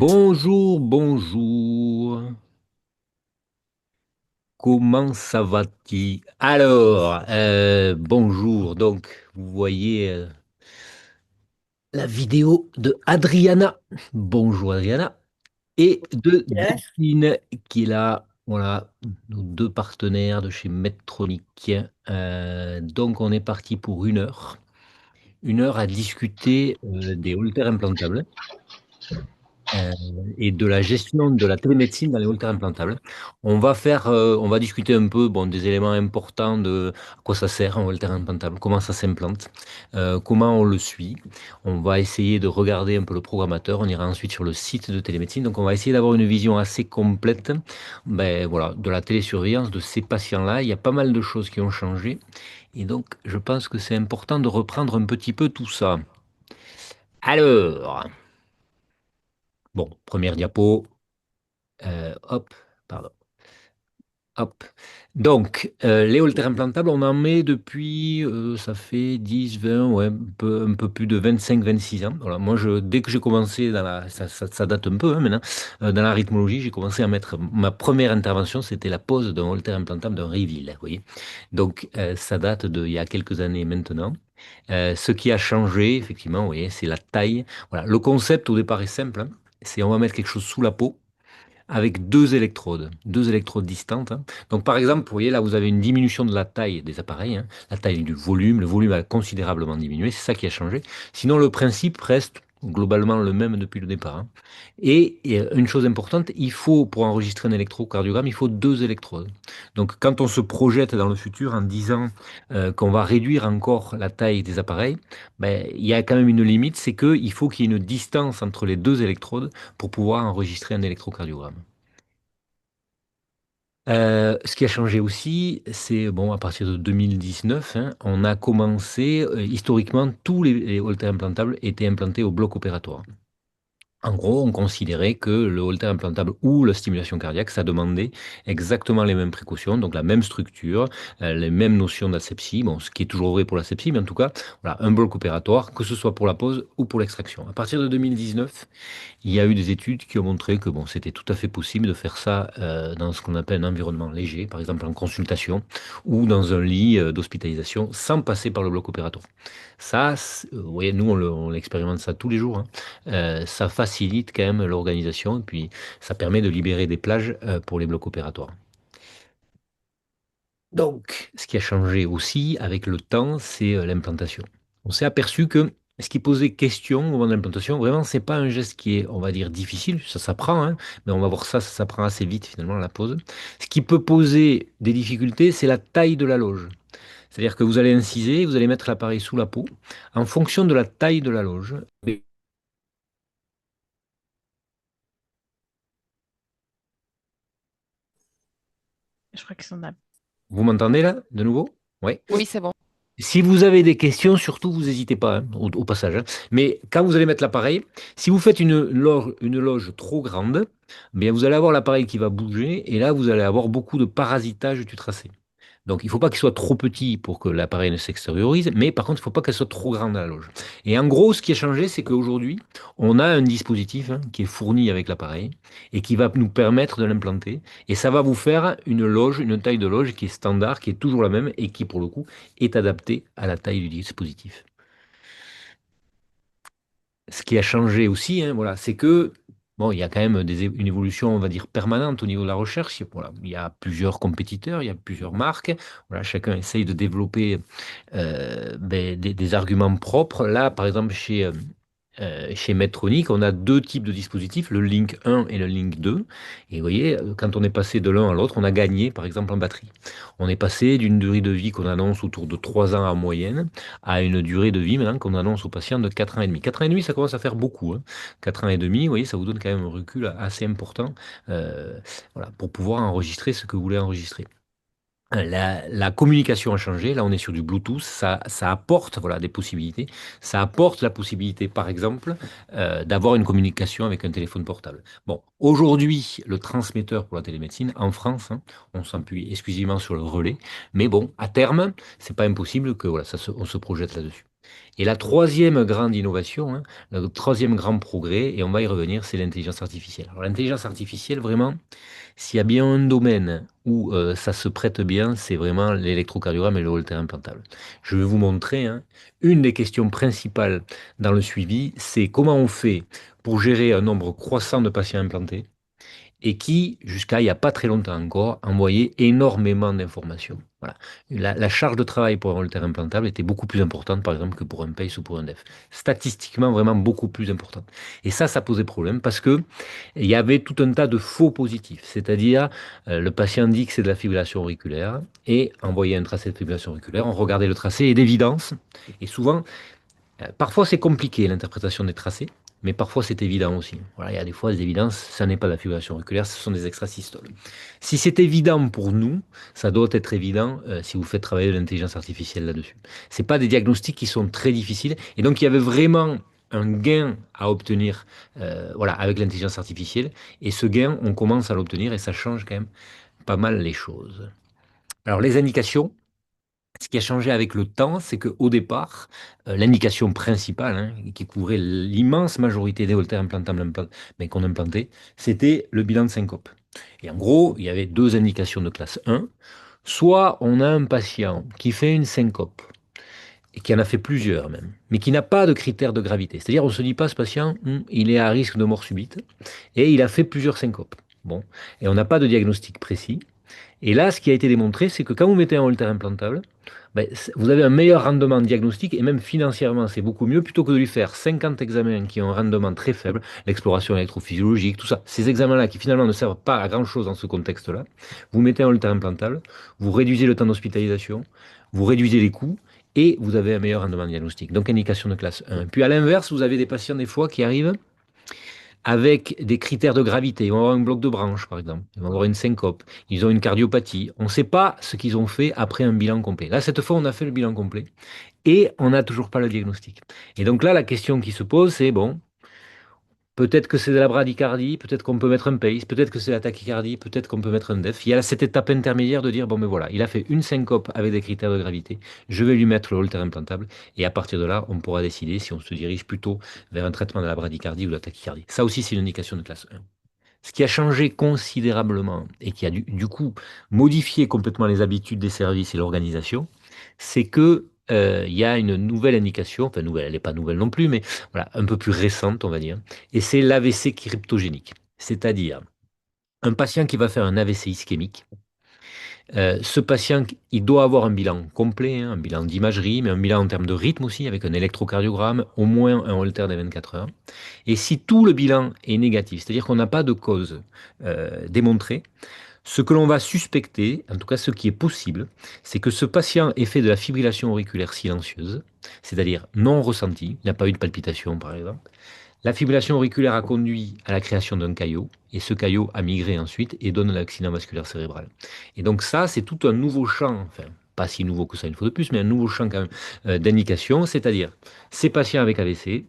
Bonjour, bonjour. Comment ça va-t-il? Alors, bonjour. Donc, vous voyez la vidéo de Adriana. Bonjour Adriana. Et de Yes. Delphine qui est là. Voilà, nos deux partenaires de chez Medtronic. Donc, on est parti pour 1 heure. 1 heure à discuter des haltères implantables. euh, et de la gestion de la télémédecine dans les haltères implantables. On va discuter un peu bon, des éléments importants de à quoi ça sert un haltère implantable, comment ça s'implante, comment on le suit. On va essayer de regarder un peu le programmateur. On ira ensuite sur le site de télémédecine. Donc on va essayer d'avoir une vision assez complète ben, voilà, de la télésurveillance de ces patients-là. Il y a pas mal de choses qui ont changé. Et donc je pense que c'est important de reprendre un petit peu tout ça. Alors, bon, première diapo. Hop, pardon. Hop. Donc, les haltères implantables, on en met depuis, ça fait 10, 20, ouais, un peu plus de 25, 26 ans. Voilà, moi, dès que j'ai commencé ça date un peu hein, maintenant, dans la rythmologie, j'ai commencé à mettre, ma première intervention, c'était la pose d'un haltère implantable d'un Reveal, vous voyez. Donc, ça date il y a quelques années maintenant. Ce qui a changé, effectivement, vous voyez, c'est la taille. Voilà, le concept au départ est simple, hein. C'est on va mettre quelque chose sous la peau avec deux électrodes distantes, hein. Donc, par exemple, vous voyez là, vous avez une diminution de la taille des appareils, hein, la taille du volume. Le volume a considérablement diminué, c'est ça qui a changé. Sinon, le principe reste globalement le même depuis le départ, hein. Et une chose importante, pour enregistrer un électrocardiogramme, il faut deux électrodes. Donc, quand on se projette dans le futur en disant qu'on va réduire encore la taille des appareils, ben, il y a quand même une limite, c'est qu'il faut qu'il y ait une distance entre les deux électrodes pour pouvoir enregistrer un électrocardiogramme. Ce qui a changé aussi, c'est bon, à partir de 2019, hein, on a commencé, historiquement, tous les haltères implantables étaient implantés au bloc opératoire. En gros, on considérait que le holter implantable ou la stimulation cardiaque, ça demandait exactement les mêmes précautions, donc la même structure, les mêmes notions d'asepsie, bon, ce qui est toujours vrai pour l'asepsie, mais en tout cas, voilà, un bloc opératoire, que ce soit pour la pose ou pour l'extraction. À partir de 2019, il y a eu des études qui ont montré que bon, c'était tout à fait possible de faire ça dans ce qu'on appelle un environnement léger, par exemple en consultation ou dans un lit d'hospitalisation, sans passer par le bloc opératoire. Ça, vous voyez, nous, on l'expérimente ça tous les jours, hein. Ça facilite quand même l'organisation et puis ça permet de libérer des plages pour les blocs opératoires. Donc, ce qui a changé aussi avec le temps, c'est l'implantation. On s'est aperçu que ce qui posait question au moment de l'implantation, vraiment, c'est pas un geste qui est, on va dire, difficile, ça s'apprend, hein, mais on va voir ça, ça s'apprend assez vite finalement, la pose. Ce qui peut poser des difficultés, c'est la taille de la loge. C'est-à-dire que vous allez inciser, vous allez mettre l'appareil sous la peau. En fonction de la taille de la loge, Je crois qu'ils sont là. vous m'entendez là, de nouveau? Oui. Oui, c'est bon. Si vous avez des questions, surtout, vous n'hésitez pas hein, au passage, hein. Mais quand vous allez mettre l'appareil, si vous faites une loge trop grande, eh bien vous allez avoir l'appareil qui va bouger et là, vous allez avoir beaucoup de parasitage du tracé. Donc, il ne faut pas qu'il soit trop petit pour que l'appareil ne s'extériorise, mais par contre, il ne faut pas qu'elle soit trop grande à la loge. Et en gros, ce qui a changé, c'est qu'aujourd'hui, on a un dispositif hein, qui est fourni avec l'appareil et qui va nous permettre de l'implanter. Et ça va vous faire une loge, une taille de loge qui est standard, qui est toujours la même et qui, pour le coup, est adaptée à la taille du dispositif. Ce qui a changé aussi, hein, voilà, c'est que bon, il y a quand même une évolution, on va dire, permanente au niveau de la recherche. Voilà, il y a plusieurs compétiteurs, il y a plusieurs marques. Voilà, chacun essaye de développer ben, des arguments propres. Là, par exemple, chez Medtronic, on a deux types de dispositifs, le Link 1 et le Link 2. Et vous voyez, quand on est passé de l'un à l'autre, on a gagné, par exemple, en batterie. On est passé d'une durée de vie qu'on annonce autour de 3 ans en moyenne à une durée de vie maintenant qu'on annonce aux patients de 4 ans et demi. 4 ans et demi, ça commence à faire beaucoup, hein. 4 ans et demi, vous voyez, ça vous donne quand même un recul assez important euh, voilà, pour pouvoir enregistrer ce que vous voulez enregistrer. La communication a changé. Là, on est sur du Bluetooth. Ça apporte voilà, des possibilités. Ça apporte la possibilité, par exemple, d'avoir une communication avec un téléphone portable. Bon, aujourd'hui, le transmetteur pour la télémédecine, en France, hein, on s'appuie exclusivement sur le relais. Mais bon, à terme, c'est pas impossible que voilà, on se projette là-dessus. Et la troisième grande innovation, hein, le troisième grand progrès, et on va y revenir, c'est l'intelligence artificielle. Alors l'intelligence artificielle, vraiment, s'il y a bien un domaine où ça se prête bien, c'est vraiment l'électrocardiogramme et le Holter implantable. Je vais vous montrer, hein, une des questions principales dans le suivi, c'est comment on fait pour gérer un nombre croissant de patients implantés et qui, jusqu'à il n'y a pas très longtemps encore, envoyait énormément d'informations. Voilà. La charge de travail pour un Holter implantable était beaucoup plus importante, par exemple, que pour un PACE ou pour un DEF. Statistiquement, vraiment beaucoup plus importante. Et ça posait problème parce que il y avait tout un tas de faux positifs. C'est-à-dire, le patient dit que c'est de la fibrillation auriculaire et envoyait un tracé de fibrillation auriculaire. On regardait le tracé et d'évidence. Et souvent, parfois, c'est compliqué l'interprétation des tracés, mais parfois c'est évident aussi. Voilà, il y a des fois des évidences, ça n'est pas de la fibrillation auriculaire, ce sont des extrasystoles. Si c'est évident pour nous, ça doit être évident si vous faites travailler de l'intelligence artificielle là-dessus. C'est pas des diagnostics qui sont très difficiles, et donc il y avait vraiment un gain à obtenir, voilà, avec l'intelligence artificielle, et ce gain, on commence à l'obtenir, et ça change quand même pas mal les choses. Alors les indications. Ce qui a changé avec le temps, c'est qu'au départ, l'indication principale, hein, qui couvrait l'immense majorité des haltères implantables mais qu'on implantait, c'était le bilan de syncope. Et en gros, il y avait deux indications de classe 1. Soit on a un patient qui fait une syncope, et qui en a fait plusieurs même, mais qui n'a pas de critères de gravité. C'est-à-dire, on ne se dit pas, ce patient, il est à risque de mort subite, et il a fait plusieurs syncopes. Bon, et on n'a pas de diagnostic précis. Et là, ce qui a été démontré, c'est que quand vous mettez un holter implantable, ben, vous avez un meilleur rendement diagnostique et même financièrement, c'est beaucoup mieux plutôt que de lui faire 50 examens qui ont un rendement très faible, l'exploration électrophysiologique, tout ça. Ces examens-là qui finalement ne servent pas à grand-chose dans ce contexte-là, vous mettez un holter implantable, vous réduisez le temps d'hospitalisation, vous réduisez les coûts et vous avez un meilleur rendement diagnostique. Donc indication de classe 1. Puis à l'inverse, vous avez des patients des fois qui arrivent avec des critères de gravité. Ils vont avoir un bloc de branche, par exemple. Ils vont avoir une syncope. Ils ont une cardiopathie. On ne sait pas ce qu'ils ont fait après un bilan complet. Là, cette fois, on a fait le bilan complet et on n'a toujours pas le diagnostic. Et donc là, la question qui se pose, c'est, bon, peut-être que c'est de la bradycardie, peut-être qu'on peut mettre un pace, peut-être que c'est la tachycardie, peut-être qu'on peut mettre un DEF. Il y a cette étape intermédiaire de dire, bon, mais voilà, il a fait une syncope avec des critères de gravité, je vais lui mettre le holter implantable, et à partir de là, on pourra décider si on se dirige plutôt vers un traitement de la bradycardie ou de la tachycardie. Ça aussi, c'est une indication de classe 1. Ce qui a changé considérablement et qui a du coup modifié complètement les habitudes des services et l'organisation, c'est que il y a une nouvelle indication, enfin nouvelle, elle n'est pas nouvelle non plus, mais voilà, un peu plus récente, on va dire, et c'est l'AVC cryptogénique. C'est-à-dire un patient qui va faire un AVC ischémique. Ce patient, il doit avoir un bilan complet, hein, un bilan d'imagerie, mais un bilan en termes de rythme aussi, avec un électrocardiogramme, au moins un holter des 24 heures. Et si tout le bilan est négatif, c'est-à-dire qu'on n'a pas de cause démontrée, ce que l'on va suspecter, en tout cas ce qui est possible, c'est que ce patient ait fait de la fibrillation auriculaire silencieuse, c'est-à-dire non ressentie, il n'a pas eu de palpitation par exemple. La fibrillation auriculaire a conduit à la création d'un caillot, et ce caillot a migré ensuite et donne l'accident vasculaire cérébral. Et donc ça, c'est tout un nouveau champ, enfin pas si nouveau que ça une fois de plus, mais un nouveau champ quand même d'indication, c'est-à-dire ces patients avec AVC,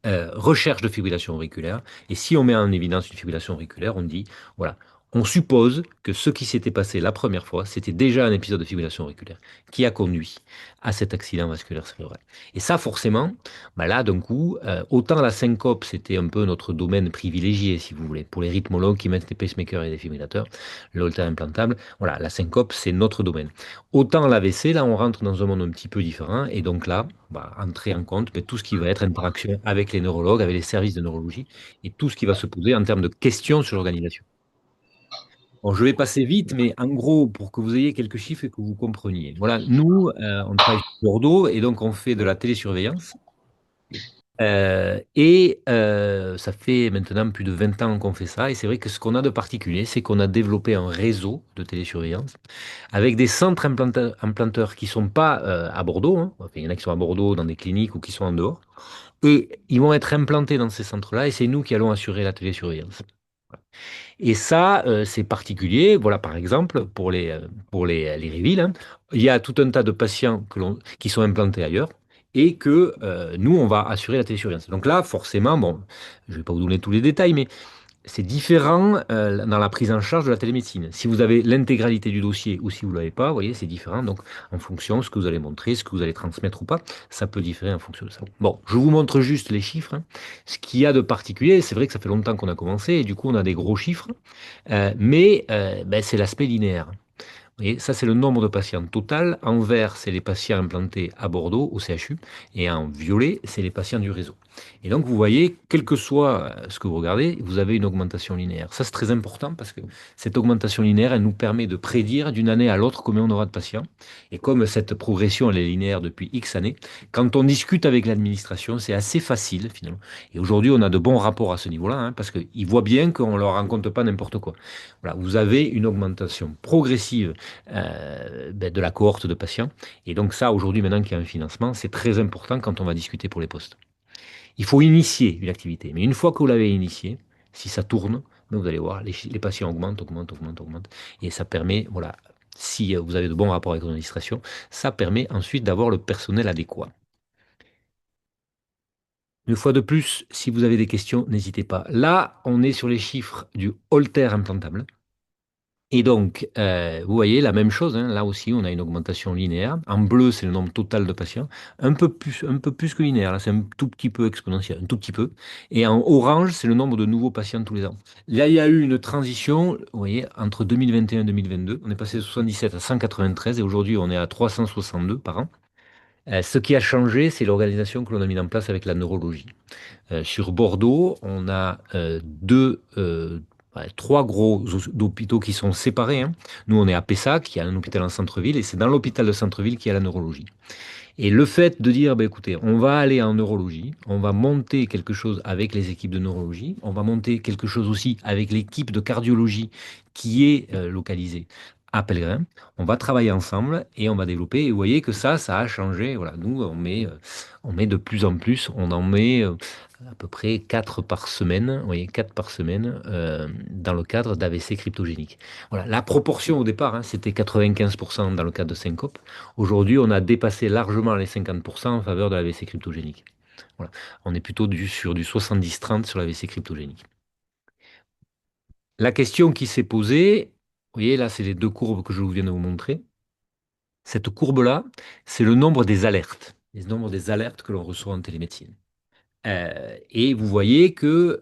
recherche de fibrillation auriculaire. Et si on met en évidence une fibrillation auriculaire, on dit, voilà, on suppose que ce qui s'était passé la première fois, c'était déjà un épisode de fibrillation auriculaire qui a conduit à cet accident vasculaire cérébral. Et ça, forcément, bah là, d'un coup, autant la syncope, c'était un peu notre domaine privilégié, si vous voulez, pour les rythmologues qui mettent des pacemakers et des défibrillateurs, le holter implantable, voilà, la syncope, c'est notre domaine. Autant l'AVC, là, on rentre dans un monde un petit peu différent, et donc là, bah, entrer en compte tout ce qui va être interaction avec les neurologues, avec les services de neurologie, et tout ce qui va se poser en termes de questions sur l'organisation. Bon, je vais passer vite, mais en gros, pour que vous ayez quelques chiffres et que vous compreniez. Voilà, nous, on travaille sur Bordeaux, et donc on fait de la télésurveillance. Ça fait maintenant plus de 20 ans qu'on fait ça. Et c'est vrai que ce qu'on a de particulier, c'est qu'on a développé un réseau de télésurveillance avec des centres implanteurs qui ne sont pas à Bordeaux, hein. Enfin, il y en a qui sont à Bordeaux dans des cliniques ou qui sont en dehors. Et ils vont être implantés dans ces centres-là et c'est nous qui allons assurer la télésurveillance. Et ça, c'est particulier. Voilà, par exemple, pour les reveals, hein, il y a tout un tas de patients qui sont implantés ailleurs et que nous, on va assurer la télésurveillance. Donc là, forcément, bon, je ne vais pas vous donner tous les détails, mais C'est différent dans la prise en charge de la télémédecine. Si vous avez l'intégralité du dossier ou si vous ne l'avez pas, vous voyez, c'est différent. Donc, en fonction de ce que vous allez montrer, ce que vous allez transmettre ou pas, ça peut différer en fonction de ça. Bon, je vous montre juste les chiffres, hein. Ce qu'il y a de particulier, c'est vrai que ça fait longtemps qu'on a commencé et du coup, on a des gros chiffres, mais ben, c'est l'aspect linéaire. Et ça, c'est le nombre de patients total. En vert, c'est les patients implantés à Bordeaux, au CHU. Et en violet, c'est les patients du réseau. Et donc, vous voyez, quel que soit ce que vous regardez, vous avez une augmentation linéaire. Ça, c'est très important parce que cette augmentation linéaire, elle nous permet de prédire d'une année à l'autre combien on aura de patients. Et comme cette progression, elle est linéaire depuis X années, quand on discute avec l'administration, c'est assez facile, finalement. Et aujourd'hui, on a de bons rapports à ce niveau-là, hein, parce qu'ils voient bien qu'on ne leur raconte pas n'importe quoi. Voilà, vous avez une augmentation progressive ben, de la cohorte de patients. Et donc ça, aujourd'hui, maintenant qu'il y a un financement, c'est très important quand on va discuter pour les postes. Il faut initier une activité. Mais une fois que vous l'avez initiée, si ça tourne, ben, vous allez voir, les patients augmentent, augmentent, augmentent, augmentent. Et ça permet, voilà, si vous avez de bons rapports avec l'administration, ça permet ensuite d'avoir le personnel adéquat. Une fois de plus, si vous avez des questions, n'hésitez pas. Là, on est sur les chiffres du Holter implantable. Et donc, vous voyez la même chose, hein. Là aussi, on a une augmentation linéaire. En bleu, c'est le nombre total de patients. Un peu plus que linéaire. Là, c'est un tout petit peu exponentiel, un tout petit peu. Et en orange, c'est le nombre de nouveaux patients tous les ans. Là, il y a eu une transition, vous voyez, entre 2021 et 2022. On est passé de 77 à 193 et aujourd'hui, on est à 362 par an. Ce qui a changé, c'est l'organisation que l'on a mis en place avec la neurologie. Sur Bordeaux, on a ouais, trois gros hôpitaux qui sont séparés, hein. Nous, on est à Pessac, qui a un hôpital en centre-ville, et c'est dans l'hôpital de centre-ville qu'il y a la neurologie. Et le fait de dire, bah, écoutez, on va aller en neurologie, on va monter quelque chose avec les équipes de neurologie, on va monter quelque chose aussi avec l'équipe de cardiologie qui est localisée à Pellegrin, on va travailler ensemble et on va développer. Et vous voyez que ça a changé. Voilà, nous, on met de plus en plus, on en met à peu près 4 par semaine, vous voyez, 4 par semaine dans le cadre d'AVC cryptogénique. Voilà, la proportion au départ, hein, c'était 95% dans le cadre de syncope. Aujourd'hui, on a dépassé largement les 50% en faveur de l'AVC cryptogénique. Voilà. On est plutôt sur du 70-30 sur l'AVC cryptogénique. La question qui s'est posée, vous voyez, là, c'est les deux courbes que je viens de vous montrer. Cette courbe-là, c'est le nombre des alertes, le nombre des alertes que l'on reçoit en télémédecine. Et vous voyez que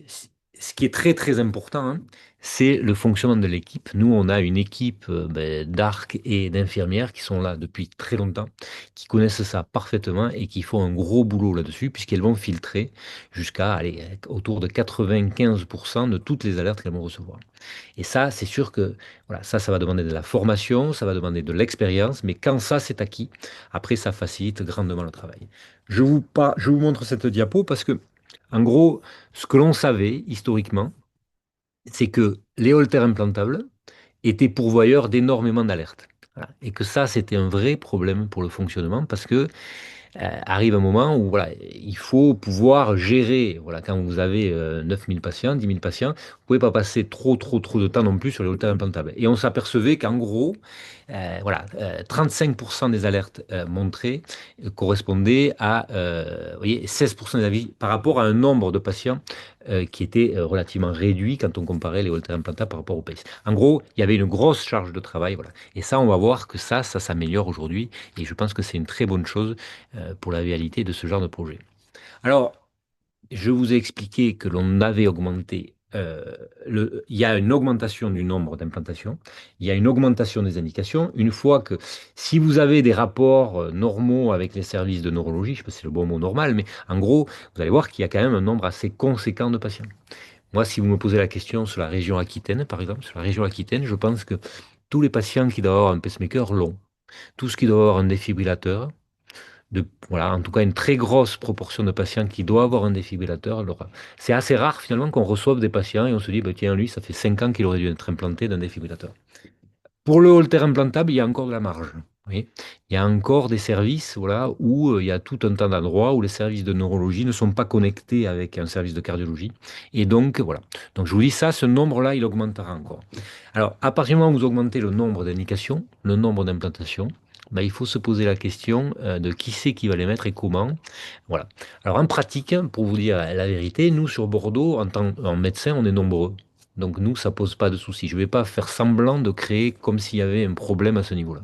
ce qui est très très important, hein, c'est le fonctionnement de l'équipe. Nous, on a une équipe ben, d'arcs et d'infirmières qui sont là depuis très longtemps, qui connaissent ça parfaitement et qui font un gros boulot là-dessus, puisqu'elles vont filtrer jusqu'à aller autour de 95% de toutes les alertes qu'elles vont recevoir. Et ça, c'est sûr que voilà, ça va demander de la formation, ça va demander de l'expérience, mais quand ça c'est acquis, après ça facilite grandement le travail. Je vous montre cette diapo parce que, en gros, ce que l'on savait historiquement, c'est que les haltères implantables étaient pourvoyeurs d'énormément d'alertes. Voilà. Et que ça, c'était un vrai problème pour le fonctionnement parce que arrive un moment où voilà, il faut pouvoir gérer. Voilà, quand vous avez 9000 patients, 10 000 patients, vous ne pouvez pas passer trop de temps non plus sur les haltères implantables. Et on s'apercevait qu'en gros, voilà, 35% des alertes montrées correspondaient à vous voyez, 16% des avis par rapport à un nombre de patients qui était relativement réduit quand on comparait les haltères implantables par rapport au PACE. En gros, il y avait une grosse charge de travail. Voilà. Et ça, on va voir que ça s'améliore aujourd'hui. Et je pense que c'est une très bonne chose pour la réalité de ce genre de projet. Alors, je vous ai expliqué que l'on avait augmenté, il y a une augmentation du nombre d'implantations, il y a une augmentation des indications. Une fois que, si vous avez des rapports normaux avec les services de neurologie, je ne sais pas si c'est le bon mot normal, mais en gros, vous allez voir qu'il y a quand même un nombre assez conséquent de patients. Moi, si vous me posez la question sur la région Aquitaine, par exemple, sur la région Aquitaine, je pense que tous les patients qui doivent avoir un pacemaker l'ont. Tout ce qui doit avoir un défibrillateur, voilà, en tout cas une très grosse proportion de patients qui doivent avoir un défibrillateur. Alors, c'est assez rare finalement qu'on reçoive des patients et on se dit, bah, tiens, lui, ça fait 5 ans qu'il aurait dû être implanté d'un défibrillateur. Pour le holter implantable, il y a encore de la marge. Vous voyez. Il y a encore des services voilà, où il y a tout un tas d'endroits où les services de neurologie ne sont pas connectés avec un service de cardiologie. Et donc, voilà. Donc, je vous dis ça, ce nombre-là, il augmentera encore. Alors, à partir du moment où vous augmentez le nombre d'indications, le nombre d'implantations, bah, il faut se poser la question de qui c'est qui va les mettre et comment. Voilà. Alors en pratique, pour vous dire la vérité, nous sur Bordeaux, en tant en médecin, on est nombreux. Donc nous, ça pose pas de souci. Je ne vais pas faire semblant de créer comme s'il y avait un problème à ce niveau-là.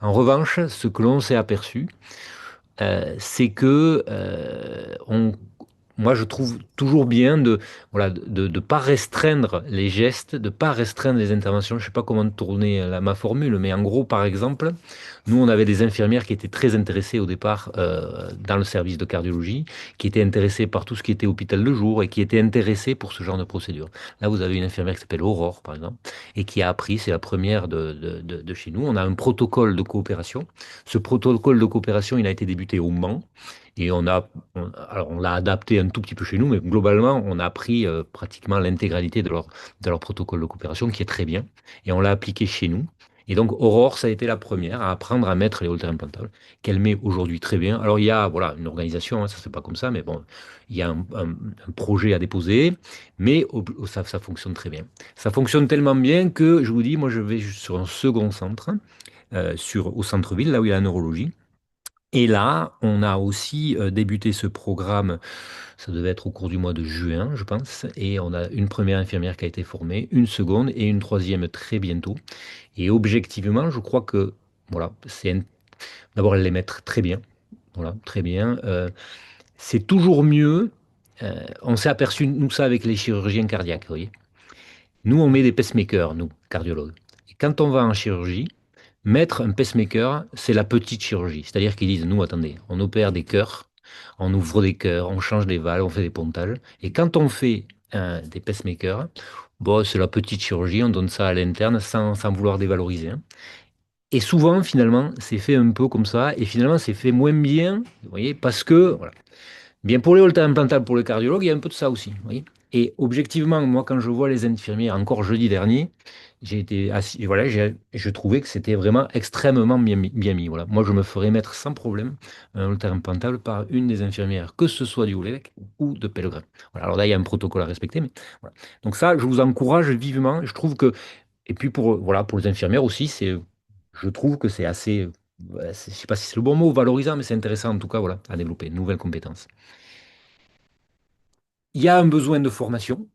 En revanche, ce que l'on s'est aperçu, c'est que moi je trouve toujours bien de voilà de pas restreindre les gestes, de pas restreindre les interventions. Je sais pas comment tourner ma formule, mais en gros, par exemple, nous on avait des infirmières qui étaient très intéressées au départ dans le service de cardiologie, qui étaient intéressées par tout ce qui était hôpital de jour et qui étaient intéressées pour ce genre de procédure. Là, vous avez une infirmière qui s'appelle Aurore, par exemple, et qui a appris, c'est la première de chez nous. On a un protocole de coopération. Ce protocole de coopération, il a été débuté au Mans. Et alors on l'a adapté un tout petit peu chez nous, mais globalement, on a pris pratiquement l'intégralité de leur protocole de coopération, qui est très bien, et on l'a appliqué chez nous. Et donc, Aurore, ça a été la première à apprendre à mettre les haltères implantables, qu'elle met aujourd'hui très bien. Alors, il y a voilà, une organisation, hein, ça c'est pas comme ça, mais bon, il y a un projet à déposer, mais ça fonctionne très bien. Ça fonctionne tellement bien que, je vous dis, moi je vais juste sur un second centre, au centre-ville, là où il y a la neurologie. Et là, on a aussi débuté ce programme, ça devait être au cours du mois de juin, je pense, et on a une première infirmière qui a été formée, une seconde et une troisième très bientôt. Et objectivement, je crois que, voilà, d'abord, elles les mettent très bien, voilà, très bien. C'est toujours mieux, on s'est aperçu, nous, ça avec les chirurgiens cardiaques, vous voyez. Nous, on met des pacemakers, nous, cardiologues. Et quand on va en chirurgie, mettre un pacemaker, c'est la petite chirurgie. C'est-à-dire qu'ils disent, nous, attendez, on opère des cœurs, on ouvre des cœurs, on change des valves, on fait des pontages. Et quand on fait des pacemakers, bon, c'est la petite chirurgie, on donne ça à l'interne sans vouloir dévaloriser, hein. Et souvent, finalement, c'est fait un peu comme ça, et finalement, c'est fait moins bien, vous voyez, parce que, voilà. Bien, pour les haltères implantables, pour les cardiologues, il y a un peu de ça aussi, vous voyez. Et objectivement, moi, quand je vois les infirmières, encore jeudi dernier, j'ai été assis, et voilà, je trouvais que c'était vraiment extrêmement bien mis. Voilà. Moi, je me ferais mettre sans problème un haltère implantable par une des infirmières, que ce soit du Haut-l'Évêque ou de Pellegrin. Voilà. Alors là, il y a un protocole à respecter, mais voilà. Donc ça, je vous encourage vivement. Je trouve que, et puis voilà, pour les infirmières aussi, je trouve que c'est assez, je sais pas si c'est le bon mot, valorisant, mais c'est intéressant en tout cas, voilà, à développer, une nouvelle compétence. Il y a un besoin de formation.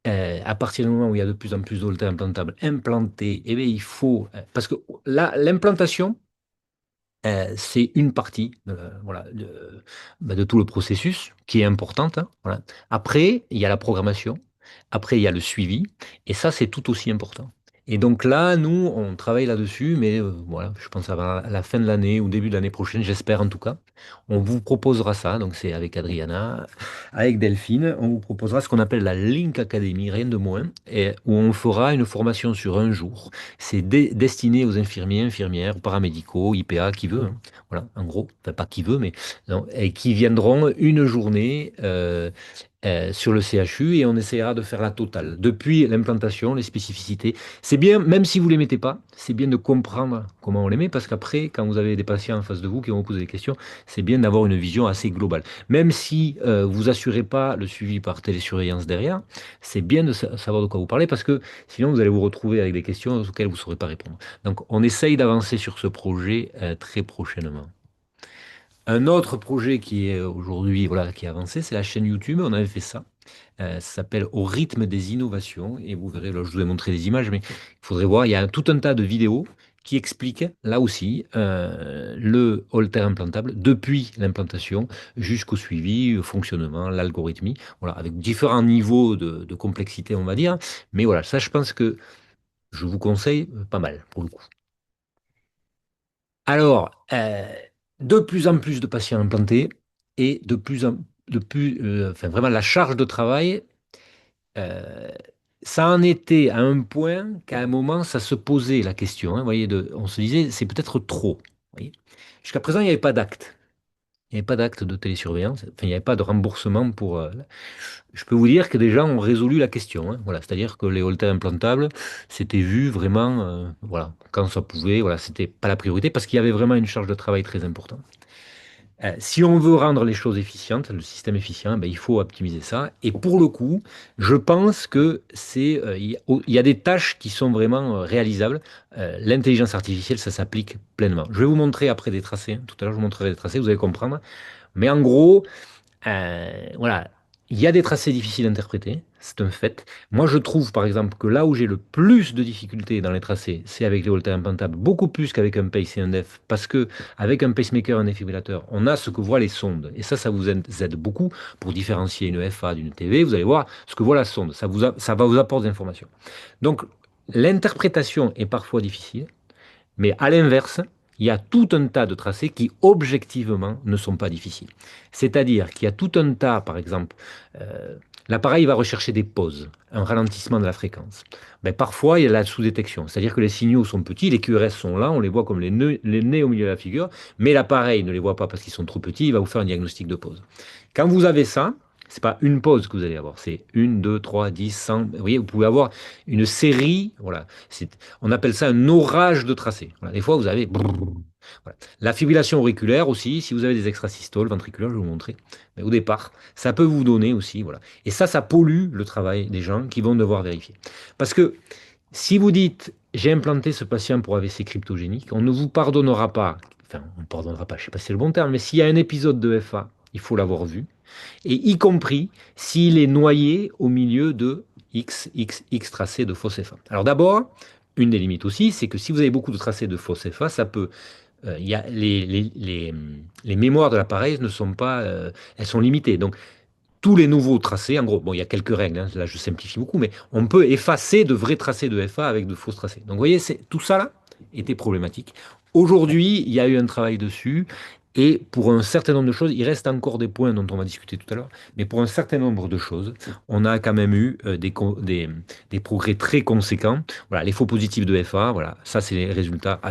À partir du moment où il y a de plus en plus d'haltères implantables implantés, eh bien, il faut. Parce que là, l'implantation, c'est une partie voilà, de tout le processus qui est importante, hein, voilà. Après, il y a la programmation. Après, il y a le suivi. Et ça, c'est tout aussi important. Et donc là, nous, on travaille là-dessus, mais voilà, je pense à la fin de l'année ou début de l'année prochaine, j'espère en tout cas. On vous proposera ça. Donc c'est avec Adriana, avec Delphine, on vous proposera ce qu'on appelle la Link Academy, rien de moins, et où on fera une formation sur un jour. C'est destiné aux infirmiers, infirmières, paramédicaux, IPA, qui veut, hein. Voilà, en gros, enfin, pas qui veut, mais non, et qui viendront une journée sur le CHU et on essaiera de faire la totale. Depuis l'implantation, les spécificités. C'est bien, même si vous ne les mettez pas, c'est bien de comprendre comment on les met parce qu'après, quand vous avez des patients en face de vous qui vont vous poser des questions, c'est bien d'avoir une vision assez globale. Même si vous assurez pas le suivi par télésurveillance derrière, c'est bien de savoir de quoi vous parlez parce que sinon vous allez vous retrouver avec des questions auxquelles vous ne saurez pas répondre. Donc on essaye d'avancer sur ce projet très prochainement. Un autre projet qui est aujourd'hui, voilà, qui est avancé, c'est la chaîne YouTube. On avait fait ça. Ça s'appelle Au rythme des innovations. Et vous verrez, là, je vous ai montré des images, mais il faudrait voir. Il y a tout un tas de vidéos qui expliquent, là aussi, le holter implantable depuis l'implantation jusqu'au suivi, le fonctionnement, l'algorithmie. Voilà, avec différents niveaux de complexité, on va dire. Mais voilà, ça, je pense que je vous conseille pas mal, pour le coup. Alors, de plus en plus de patients implantés et enfin vraiment la charge de travail, euh, ça en était à un point qu'à un moment, ça se posait la question, hein, vous voyez, on se disait, c'est peut-être trop. Vous voyez. Jusqu'à présent, il n'y avait pas d'acte. Il n'y avait pas d'acte de télésurveillance, enfin, il n'y avait pas de remboursement pour. Je peux vous dire que des gens ont résolu la question, hein. Voilà, c'est-à-dire que les haltères implantables, c'était vu vraiment, voilà, quand ça pouvait, voilà, c'était pas la priorité parce qu'il y avait vraiment une charge de travail très importante. Si on veut rendre les choses efficientes, le système efficient, ben, il faut optimiser ça. Et pour le coup, je pense que il y a des tâches qui sont vraiment réalisables. L'intelligence artificielle, ça s'applique pleinement. Je vais vous montrer après des tracés, hein. Tout à l'heure, je vous montrerai des tracés, vous allez comprendre. Mais en gros, voilà, il y a des tracés difficiles à interpréter, c'est un fait. Moi, je trouve par exemple que là où j'ai le plus de difficultés dans les tracés, c'est avec les haltères implantables, beaucoup plus qu'avec un pace et un def, parce que avec un pacemaker, un défibrillateur, on a ce que voient les sondes, et ça vous aide beaucoup pour différencier une FA d'une TV. Vous allez voir ce que voit la sonde, ça va vous apporter des informations. Donc, l'interprétation est parfois difficile. Mais à l'inverse, il y a tout un tas de tracés qui, objectivement, ne sont pas difficiles. C'est-à-dire qu'il y a tout un tas, par exemple, euh, l'appareil va rechercher des pauses, un ralentissement de la fréquence. Ben, parfois, il y a la sous-détection, c'est-à-dire que les signaux sont petits, les QRS sont là, on les voit comme les nez au milieu de la figure, mais l'appareil ne les voit pas parce qu'ils sont trop petits, il va vous faire un diagnostic de pause. Quand vous avez ça, c'est pas une pause que vous allez avoir, c'est une, deux, trois, 10, 100. Vous voyez, vous pouvez avoir une série, voilà. On appelle ça un orage de tracés. Voilà. Des fois, vous avez. Voilà. La fibrillation auriculaire aussi, si vous avez des extrasystoles ventriculaires, je vais vous montrer. Mais au départ, ça peut vous donner aussi. Voilà. Et ça pollue le travail des gens qui vont devoir vérifier. Parce que si vous dites, j'ai implanté ce patient pour AVC cryptogénique, on ne vous pardonnera pas. Enfin, on ne pardonnera pas, je ne sais pas si c'est le bon terme, mais s'il y a un épisode de FA, il faut l'avoir vu et y compris s'il est noyé au milieu de X tracés de fausses FA. Alors d'abord, une des limites aussi, c'est que si vous avez beaucoup de tracés de fausses FA, ça peut, il y a les mémoires de l'appareil ne sont pas, elles sont limitées. Donc tous les nouveaux tracés, en gros, bon, il y a quelques règles, hein, là je simplifie beaucoup, mais on peut effacer de vrais tracés de FA avec de fausses tracés. Donc vous voyez, tout ça là était problématique. Aujourd'hui, il y a eu un travail dessus, et pour un certain nombre de choses, il reste encore des points dont on va discuter tout à l'heure, mais pour un certain nombre de choses, on a quand même eu des progrès très conséquents. Voilà, les faux positifs de FA, voilà, ça c'est les résultats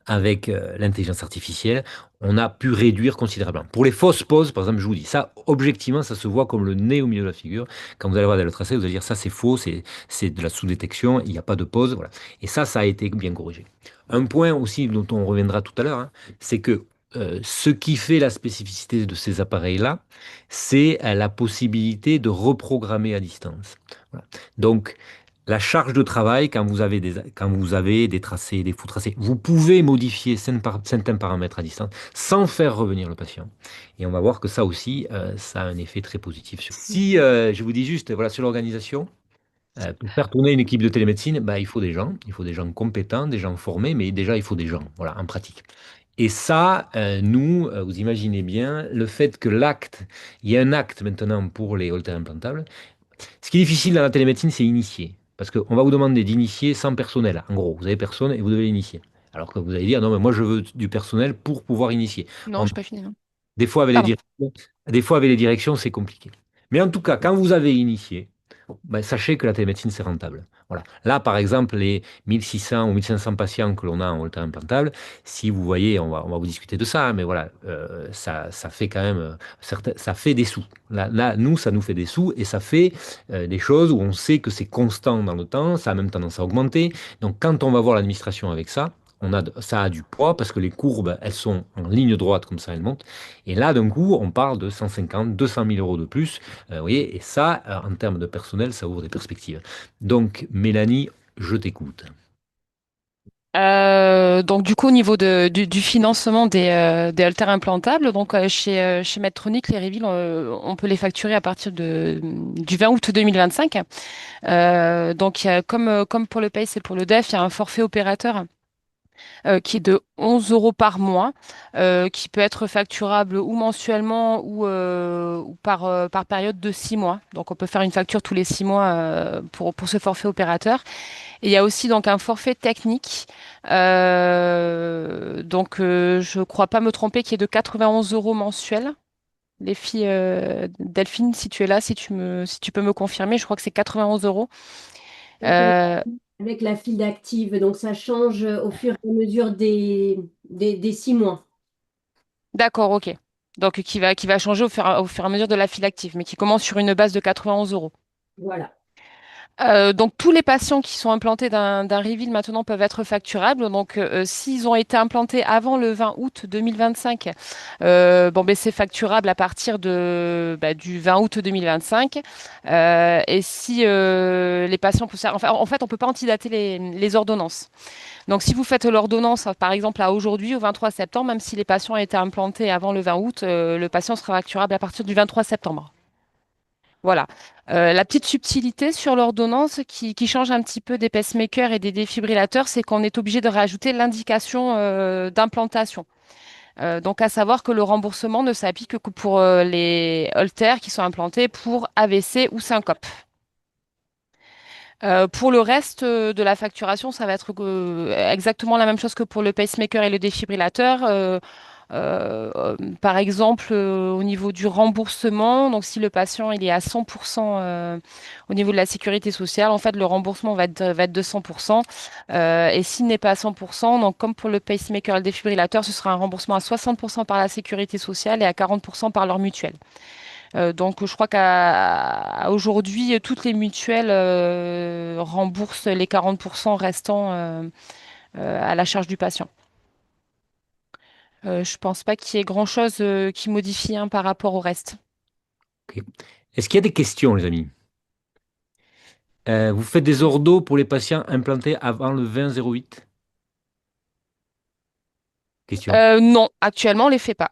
avec l'intelligence artificielle, on a pu réduire considérablement. Pour les fausses pauses, par exemple, je vous dis, ça, objectivement, ça se voit comme le nez au milieu de la figure. Quand vous allez voir dans le tracé, vous allez dire, ça, c'est faux, c'est de la sous-détection, il n'y a pas de pause. Voilà. Et ça a été bien corrigé. Un point aussi dont on reviendra tout à l'heure, hein, c'est que ce qui fait la spécificité de ces appareils-là, c'est la possibilité de reprogrammer à distance. Voilà. Donc, la charge de travail, quand vous avez des tracés, des faux tracés, vous pouvez modifier certains paramètres à distance sans faire revenir le patient. Et on va voir que ça aussi, ça a un effet très positif. Si je vous dis juste, voilà, sur l'organisation, pour faire tourner une équipe de télémédecine, bah, il faut des gens compétents, des gens formés, mais déjà il faut des gens, voilà, en pratique. Et ça, nous, vous imaginez bien, le fait que il y a un acte maintenant pour les haltères implantables, ce qui est difficile dans la télémédecine, c'est initier. Parce qu'on va vous demander d'initier sans personnel. En gros, vous avez personne et vous devez l'initier. Alors que vous allez dire, non, mais moi, je veux du personnel pour pouvoir initier. Non, En- je n'ai pas fini, non. Pardon. des fois, avec les directions, c'est compliqué. Mais en tout cas, quand vous avez initié, ben, sachez que la télémédecine, c'est rentable. Voilà. Là, par exemple, les 1600 ou 1500 patients que l'on a en Holter implantable, si vous voyez, on va vous discuter de ça, hein, mais voilà, ça fait quand même, ça fait des sous. Là, nous, ça nous fait des sous et ça fait des choses où on sait que c'est constant dans le temps, ça a même tendance à augmenter. Donc, quand on va voir l'administration avec ça, ça a du poids parce que les courbes, elles sont en ligne droite comme ça, elles montent. Et là, d'un coup, on parle de 150, 200 000 euros de plus. Vous voyez, et ça, en termes de personnel, ça ouvre des perspectives. Donc, Mélanie, je t'écoute. Donc du coup au niveau du financement des haltères implantables, donc chez Medtronic, les Reveal, on peut les facturer à partir du 20 août 2025. Donc comme pour le PACE et pour le DEF, il y a un forfait opérateur qui est de 11 euros par mois, qui peut être facturable ou mensuellement ou par période de 6 mois. Donc on peut faire une facture tous les 6 mois pour ce forfait opérateur. Et il y a aussi donc un forfait technique. Je crois pas me tromper, qui est de 91 euros mensuels. Les filles, Delphine, si tu es là, si tu peux me confirmer, je crois que c'est 91 euros. Avec, Euh, avec la file d'active, donc ça change au fur et à mesure des 6 mois. d'accord, ok. Donc qui va changer au fur et à mesure de la file active, mais qui commence sur une base de 91 euros. Voilà. Donc tous les patients qui sont implantés d'un reveal maintenant peuvent être facturables. Donc s'ils ont été implantés avant le 20 août 2025, bon ben c'est facturable à partir du 20 août 2025. Et si les patients, enfin, en fait on peut pas antidater les ordonnances. Donc si vous faites l'ordonnance par exemple à aujourd'hui au 23 septembre, même si les patients ont été implantés avant le 20 août, le patient sera facturable à partir du 23 septembre. Voilà. La petite subtilité sur l'ordonnance qui change un petit peu des pacemakers et des défibrillateurs, c'est qu'on est obligé de rajouter l'indication d'implantation. Donc, à savoir que le remboursement ne s'applique que pour les haltères qui sont implantés pour AVC ou syncope. Pour le reste de la facturation, ça va être exactement la même chose que pour le pacemaker et le défibrillateur. Par exemple, au niveau du remboursement, donc si le patient il est à 100% au niveau de la sécurité sociale, en fait, le remboursement va être de 100%. Et s'il n'est pas à 100%, donc comme pour le pacemaker et le défibrillateur, ce sera un remboursement à 60% par la sécurité sociale et à 40% par leur mutuelle. Donc, je crois qu'à aujourd'hui, toutes les mutuelles remboursent les 40% restants à la charge du patient. Je pense pas qu'il y ait grand-chose qui modifie hein, par rapport au reste. Ok. Est-ce qu'il y a des questions, les amis? Vous faites des ordos pour les patients implantés avant le 20-08? Question. Non, actuellement, on les fait pas.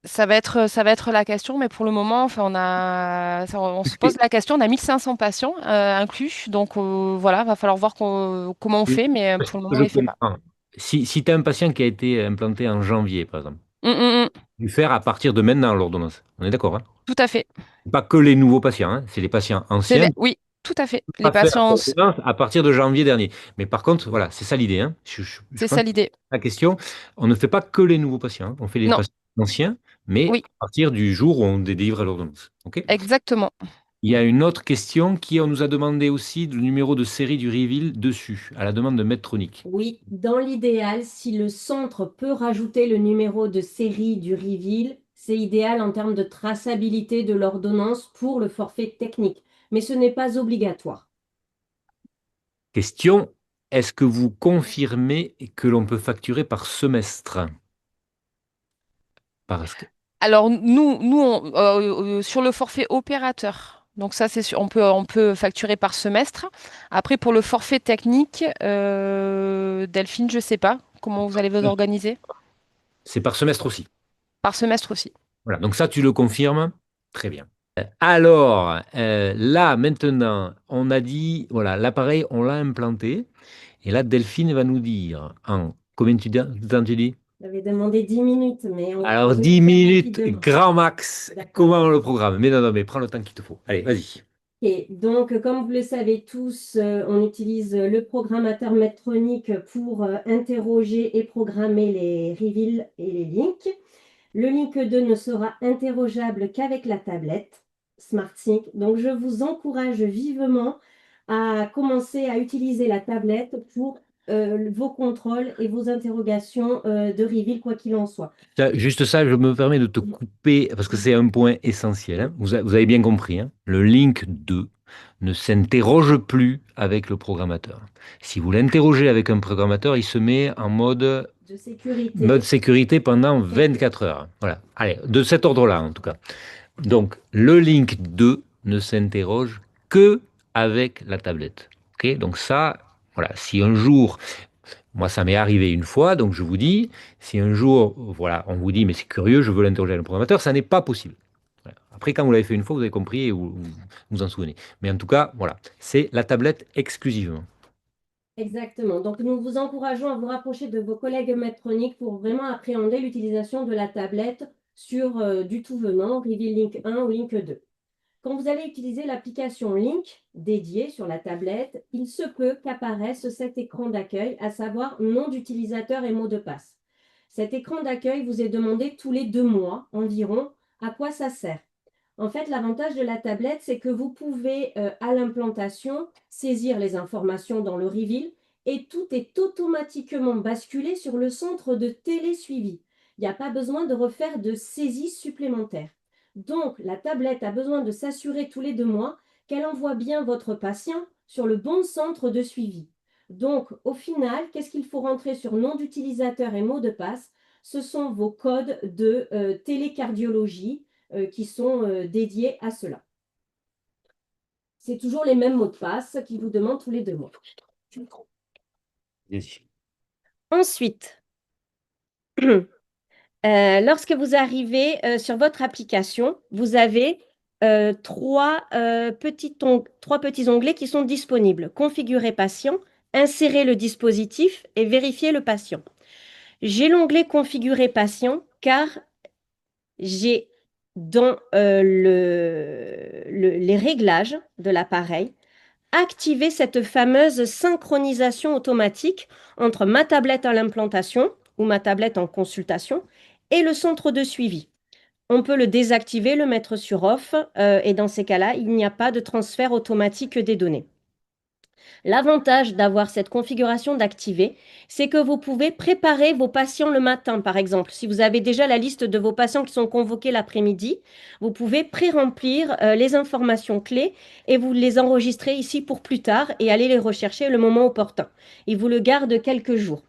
Ça va être la question, mais pour le moment, enfin, on se pose la question. On a 1500 patients inclus, donc voilà, va falloir voir comment on fait, mais pour le moment, on Je les fait pas. comprends. Si tu as un patient qui a été implanté en janvier, par exemple, Mm, mm, mm. du faire à partir de maintenant l'ordonnance. On est d'accord, hein? Tout à fait. Pas que les nouveaux patients, hein, c'est les patients anciens, Oui, tout à fait. Les pas faire patients, l'ordonnance à partir de janvier dernier. Mais par contre, voilà, c'est ça l'idée, hein. Je c'est pense ça que l'idée. la question, on ne fait pas que les nouveaux patients, hein. On fait les Non, patients anciens, mais oui, à partir du jour où on délivre l'ordonnance. OK? exactement. Il y a une autre question qui, on nous a demandé aussi le numéro de série du reveal dessus, à la demande de Medtronic. Oui, dans l'idéal, si le centre peut rajouter le numéro de série du reveal, c'est idéal en termes de traçabilité de l'ordonnance pour le forfait technique, mais ce n'est pas obligatoire. Question, est-ce que vous confirmez que l'on peut facturer par semestre? Parce que Alors nous sur le forfait opérateur, donc ça c'est sûr, on peut facturer par semestre. Après pour le forfait technique, Delphine, je sais pas comment vous allez vous organiser. c'est par semestre aussi. Par semestre aussi. Voilà, donc ça, tu le confirmes? Très bien. Alors, là, maintenant, on a dit, voilà, l'appareil, on l'a implanté. Et là, Delphine va nous dire, combien de temps tu dis? J'avais demandé 10 minutes, mais on Alors, peut 10 faire minutes, rapidement. grand max. D'accord. Comment on le programme? Mais non, non, mais prends le temps qu'il te faut. Allez, vas-y. Ok, donc, comme vous le savez tous, on utilise le programmateur Medtronic pour interroger et programmer les reveals et les links. Le link 2 ne sera interrogeable qu'avec la tablette SmartSync. Donc, je vous encourage vivement à commencer à utiliser la tablette pour vos contrôles et vos interrogations de reveal, quoi qu'il en soit. Juste ça, je me permets de te couper parce que c'est un point essentiel, hein. Vous avez bien compris, hein. Le link 2 ne s'interroge plus avec le programmateur. Si vous l'interrogez avec un programmateur, il se met en De sécurité. mode sécurité pendant 24 heures. Voilà. Allez, de cet ordre-là, en tout cas. Donc, le link 2 ne s'interroge que avec la tablette. OK? Donc ça, voilà. Si un jour, moi, ça m'est arrivé une fois, donc je vous dis, si un jour, voilà, on vous dit, mais c'est curieux, je veux l'interroger avec le programmateur, ça n'est pas possible. Voilà. Après, quand vous l'avez fait une fois, vous avez compris et vous vous en souvenez. Mais en tout cas, voilà, c'est la tablette exclusivement. Exactement. Donc, nous vous encourageons à vous rapprocher de vos collègues Medtronic pour vraiment appréhender l'utilisation de la tablette sur du tout venant, Reveal Link 1 ou Link 2. Quand vous allez utiliser l'application Link dédiée sur la tablette, il se peut qu'apparaisse cet écran d'accueil, à savoir nom d'utilisateur et mot de passe. Cet écran d'accueil vous est demandé tous les 2 mois environ. À quoi ça sert? En fait, l'avantage de la tablette, c'est que vous pouvez, à l'implantation, saisir les informations dans le reveal et tout est automatiquement basculé sur le centre de télésuivi. Il n'y a pas besoin de refaire de saisie supplémentaire. Donc, la tablette a besoin de s'assurer tous les 2 mois qu'elle envoie bien votre patient sur le bon centre de suivi. Donc, au final, qu'est-ce qu'il faut rentrer sur nom d'utilisateur et mot de passe? Ce sont vos codes de télécardiologie qui sont dédiés à cela. C'est toujours les mêmes mots de passe qui vous demandent tous les 2 mois. Ensuite, lorsque vous arrivez sur votre application, vous avez trois petits onglets qui sont disponibles. Configurer patient, insérer le dispositif et vérifier le patient. J'ai l'onglet Configurer patient car j'ai dans les réglages de l'appareil activé cette fameuse synchronisation automatique entre ma tablette à l'implantation ou ma tablette en consultation et le centre de suivi. On peut le désactiver, le mettre sur off, et dans ces cas-là, il n'y a pas de transfert automatique des données. L'avantage d'avoir cette configuration d'activer, c'est que vous pouvez préparer vos patients le matin, par exemple. Si vous avez déjà la liste de vos patients qui sont convoqués l'après-midi, vous pouvez pré-remplir les informations clés et vous les enregistrez ici pour plus tard et aller les rechercher le moment opportun. Il vous le garde quelques jours.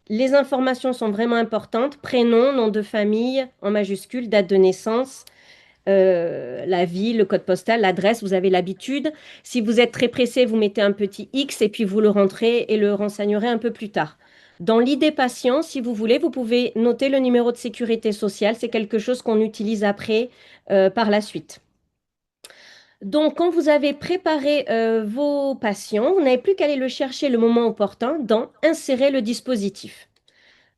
Les informations sont vraiment importantes. Prénom, nom de famille en majuscule, date de naissance, la ville, le code postal, l'adresse, vous avez l'habitude. Si vous êtes très pressé, vous mettez un petit X et puis vous le rentrez et le renseignerez un peu plus tard. Dans l'idée patient, si vous voulez, vous pouvez noter le numéro de sécurité sociale. C'est quelque chose qu'on utilise après par la suite. Donc, quand vous avez préparé vos patients, vous n'avez plus qu'à aller le chercher le moment opportun dans Insérer le dispositif.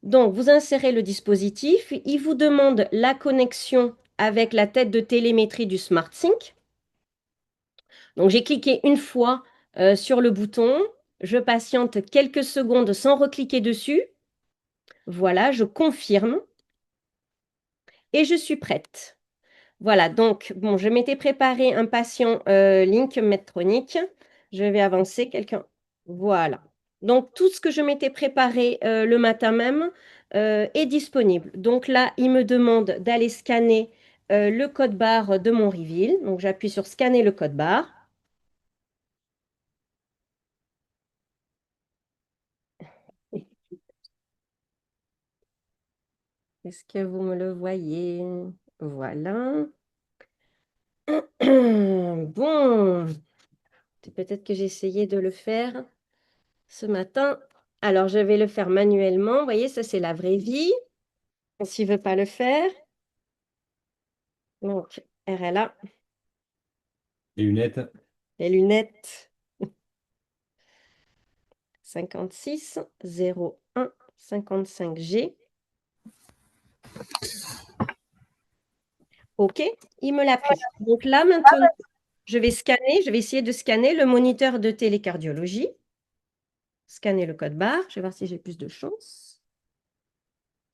Donc, vous insérez le dispositif. Il vous demande la connexion avec la tête de télémétrie du SmartSync. Donc, j'ai cliqué une fois sur le bouton. Je patiente quelques secondes sans recliquer dessus. Voilà, je confirme. Et je suis prête. Voilà, donc, bon, je m'étais préparé un patient Link Medtronic. Je vais avancer quelqu'un. Voilà. Donc, tout ce que je m'étais préparé le matin même est disponible. Donc là, il me demande d'aller scanner le code barre de mon reveal. Donc, j'appuie sur scanner le code barre. Est-ce que vous me le voyez? Voilà. Bon, peut-être que j'ai essayé de le faire ce matin. Alors, je vais le faire manuellement. Vous voyez, ça, c'est la vraie vie. S'il ne veut pas le faire. Donc, RLA. Les lunettes. Les lunettes. 56 01 55G. OK, il me l'a pris. Donc là, maintenant, je vais essayer de scanner le moniteur de télécardiologie. Scanner le code barre. Je vais voir si j'ai plus de chance.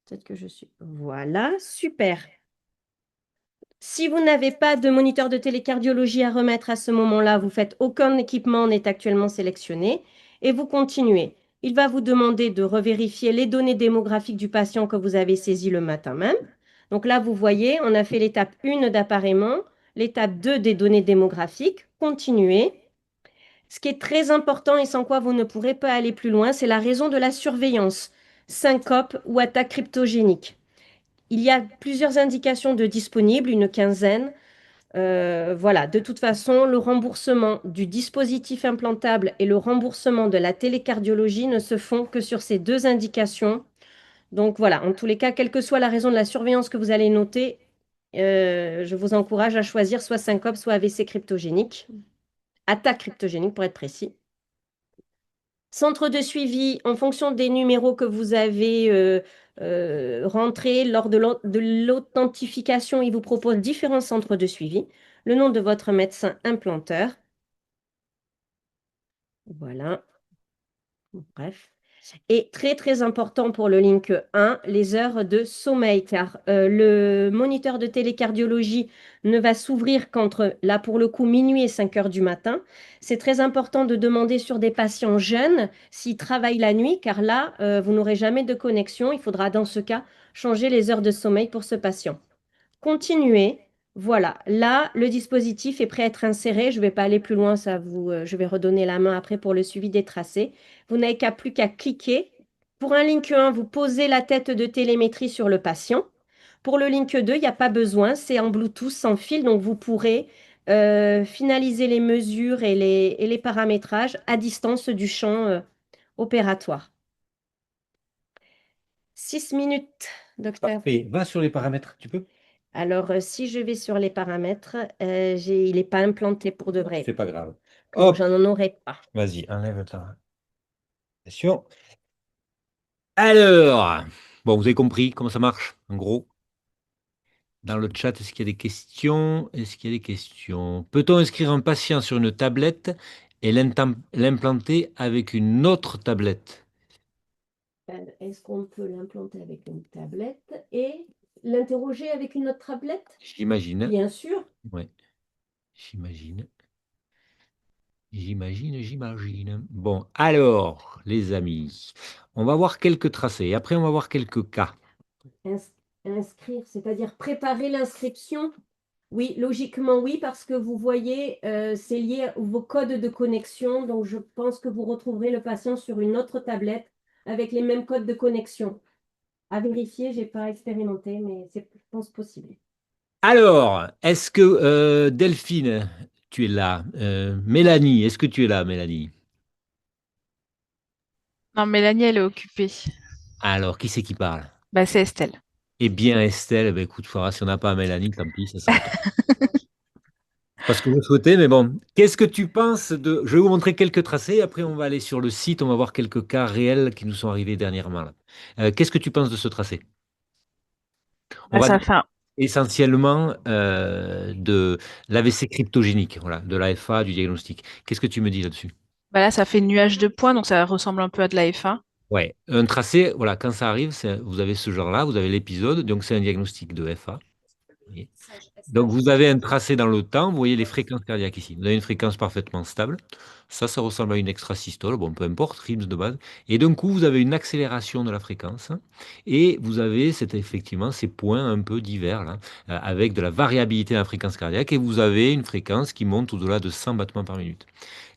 Peut-être que je suis... Voilà, super. Si vous n'avez pas de moniteur de télécardiologie à remettre à ce moment-là, vous faites aucun équipement n'est actuellement sélectionné et vous continuez. Il va vous demander de revérifier les données démographiques du patient que vous avez saisi le matin même. Donc là, vous voyez, on a fait l'étape 1 d'appareillement, l'étape 2 des données démographiques. Continuez. Ce qui est très important et sans quoi vous ne pourrez pas aller plus loin, c'est la raison de la surveillance, syncope ou attaque cryptogénique. Il y a plusieurs indications de disponibles, une quinzaine. Voilà, de toute façon, le remboursement du dispositif implantable et le remboursement de la télécardiologie ne se font que sur ces 2 indications. Donc voilà, en tous les cas, quelle que soit la raison de la surveillance que vous allez noter, je vous encourage à choisir soit syncope, soit AVC cryptogénique. Attaque cryptogénique pour être précis. Centre de suivi, en fonction des numéros que vous avez rentrés lors de l'authentification, il vous propose différents centres de suivi. Le nom de votre médecin implanteur. Voilà. Bref. Et très, très important pour le link 1, les heures de sommeil, car le moniteur de télécardiologie ne va s'ouvrir qu'entre, là pour le coup, minuit et 5 heures du matin. C'est très important de demander sur des patients jeunes s'ils travaillent la nuit, car là, vous n'aurez jamais de connexion. Il faudra dans ce cas changer les heures de sommeil pour ce patient. Continuez. Voilà, là, le dispositif est prêt à être inséré. Je ne vais pas aller plus loin, je vais redonner la main après pour le suivi des tracés. Vous n'avez plus qu'à cliquer. Pour un link 1, vous posez la tête de télémétrie sur le patient. Pour le link 2, il n'y a pas besoin, c'est en Bluetooth sans fil, donc vous pourrez finaliser les mesures et les paramétrages à distance du champ opératoire. 6 minutes, docteur. Parfait. Va sur les paramètres, tu peux? Alors, si je vais sur les paramètres, il n'est pas implanté pour de vrai. C'est pas grave. Donc, Hop, j'en en aurai pas. vas-y, enlève ta question. Alors, bon, vous avez compris comment ça marche, en gros. Dans le chat, est-ce qu'il y a des questions? Est-ce qu'il y a des questions? Peut-on inscrire un patient sur une tablette et l'implanter avec une autre tablette? Est-ce qu'on peut l'implanter avec une tablette et l'interroger avec une autre tablette? J'imagine. Bien sûr. Ouais, j'imagine. J'imagine. Bon, alors, les amis, on va voir quelques tracés. Après, on va voir quelques cas. Inscrire, c'est-à-dire préparer l'inscription? Oui, logiquement oui, parce que vous voyez, c'est lié à vos codes de connexion. Donc, je pense que vous retrouverez le patient sur une autre tablette avec les mêmes codes de connexion. À vérifier, je n'ai pas expérimenté, mais c'est, je pense, possible. Alors, est-ce que Delphine, tu es là? Mélanie, est-ce que tu es là, Mélanie? Non, Mélanie, elle est occupée. Alors, qui c'est qui parle? Bah, c'est Estelle. Eh bien, Estelle, eh ben, écoute, faudra, si on n'a pas Mélanie, tant pis, ça sera toi. Parce que je souhaitais, mais bon. Qu'est-ce que tu penses de... Je vais vous montrer quelques tracés, après on va aller sur le site, on va voir quelques cas réels qui nous sont arrivés dernièrement, là. Qu'est-ce que tu penses de ce tracé? On Bah, va ça dire fait un- essentiellement de l'AVC cryptogénique, voilà, de l'AFA, du diagnostic. Qu'est-ce que tu me dis là-dessus? Bah là, ça fait nuage de points, donc ça ressemble un peu à de la F1. Ouais, un tracé, voilà, quand ça arrive, vous avez ce genre-là, vous avez l'épisode, donc c'est un diagnostic de FA. Voyez. Donc vous avez un tracé dans le temps, vous voyez les fréquences cardiaques ici. Vous avez une fréquence parfaitement stable. Ça ressemble à une extrasystole, bon, peu importe, RIMS de base. Et d'un coup, vous avez une accélération de la fréquence. Et vous avez effectivement ces points un peu divers, là, avec de la variabilité de la fréquence cardiaque. Et vous avez une fréquence qui monte au-delà de 100 battements par minute.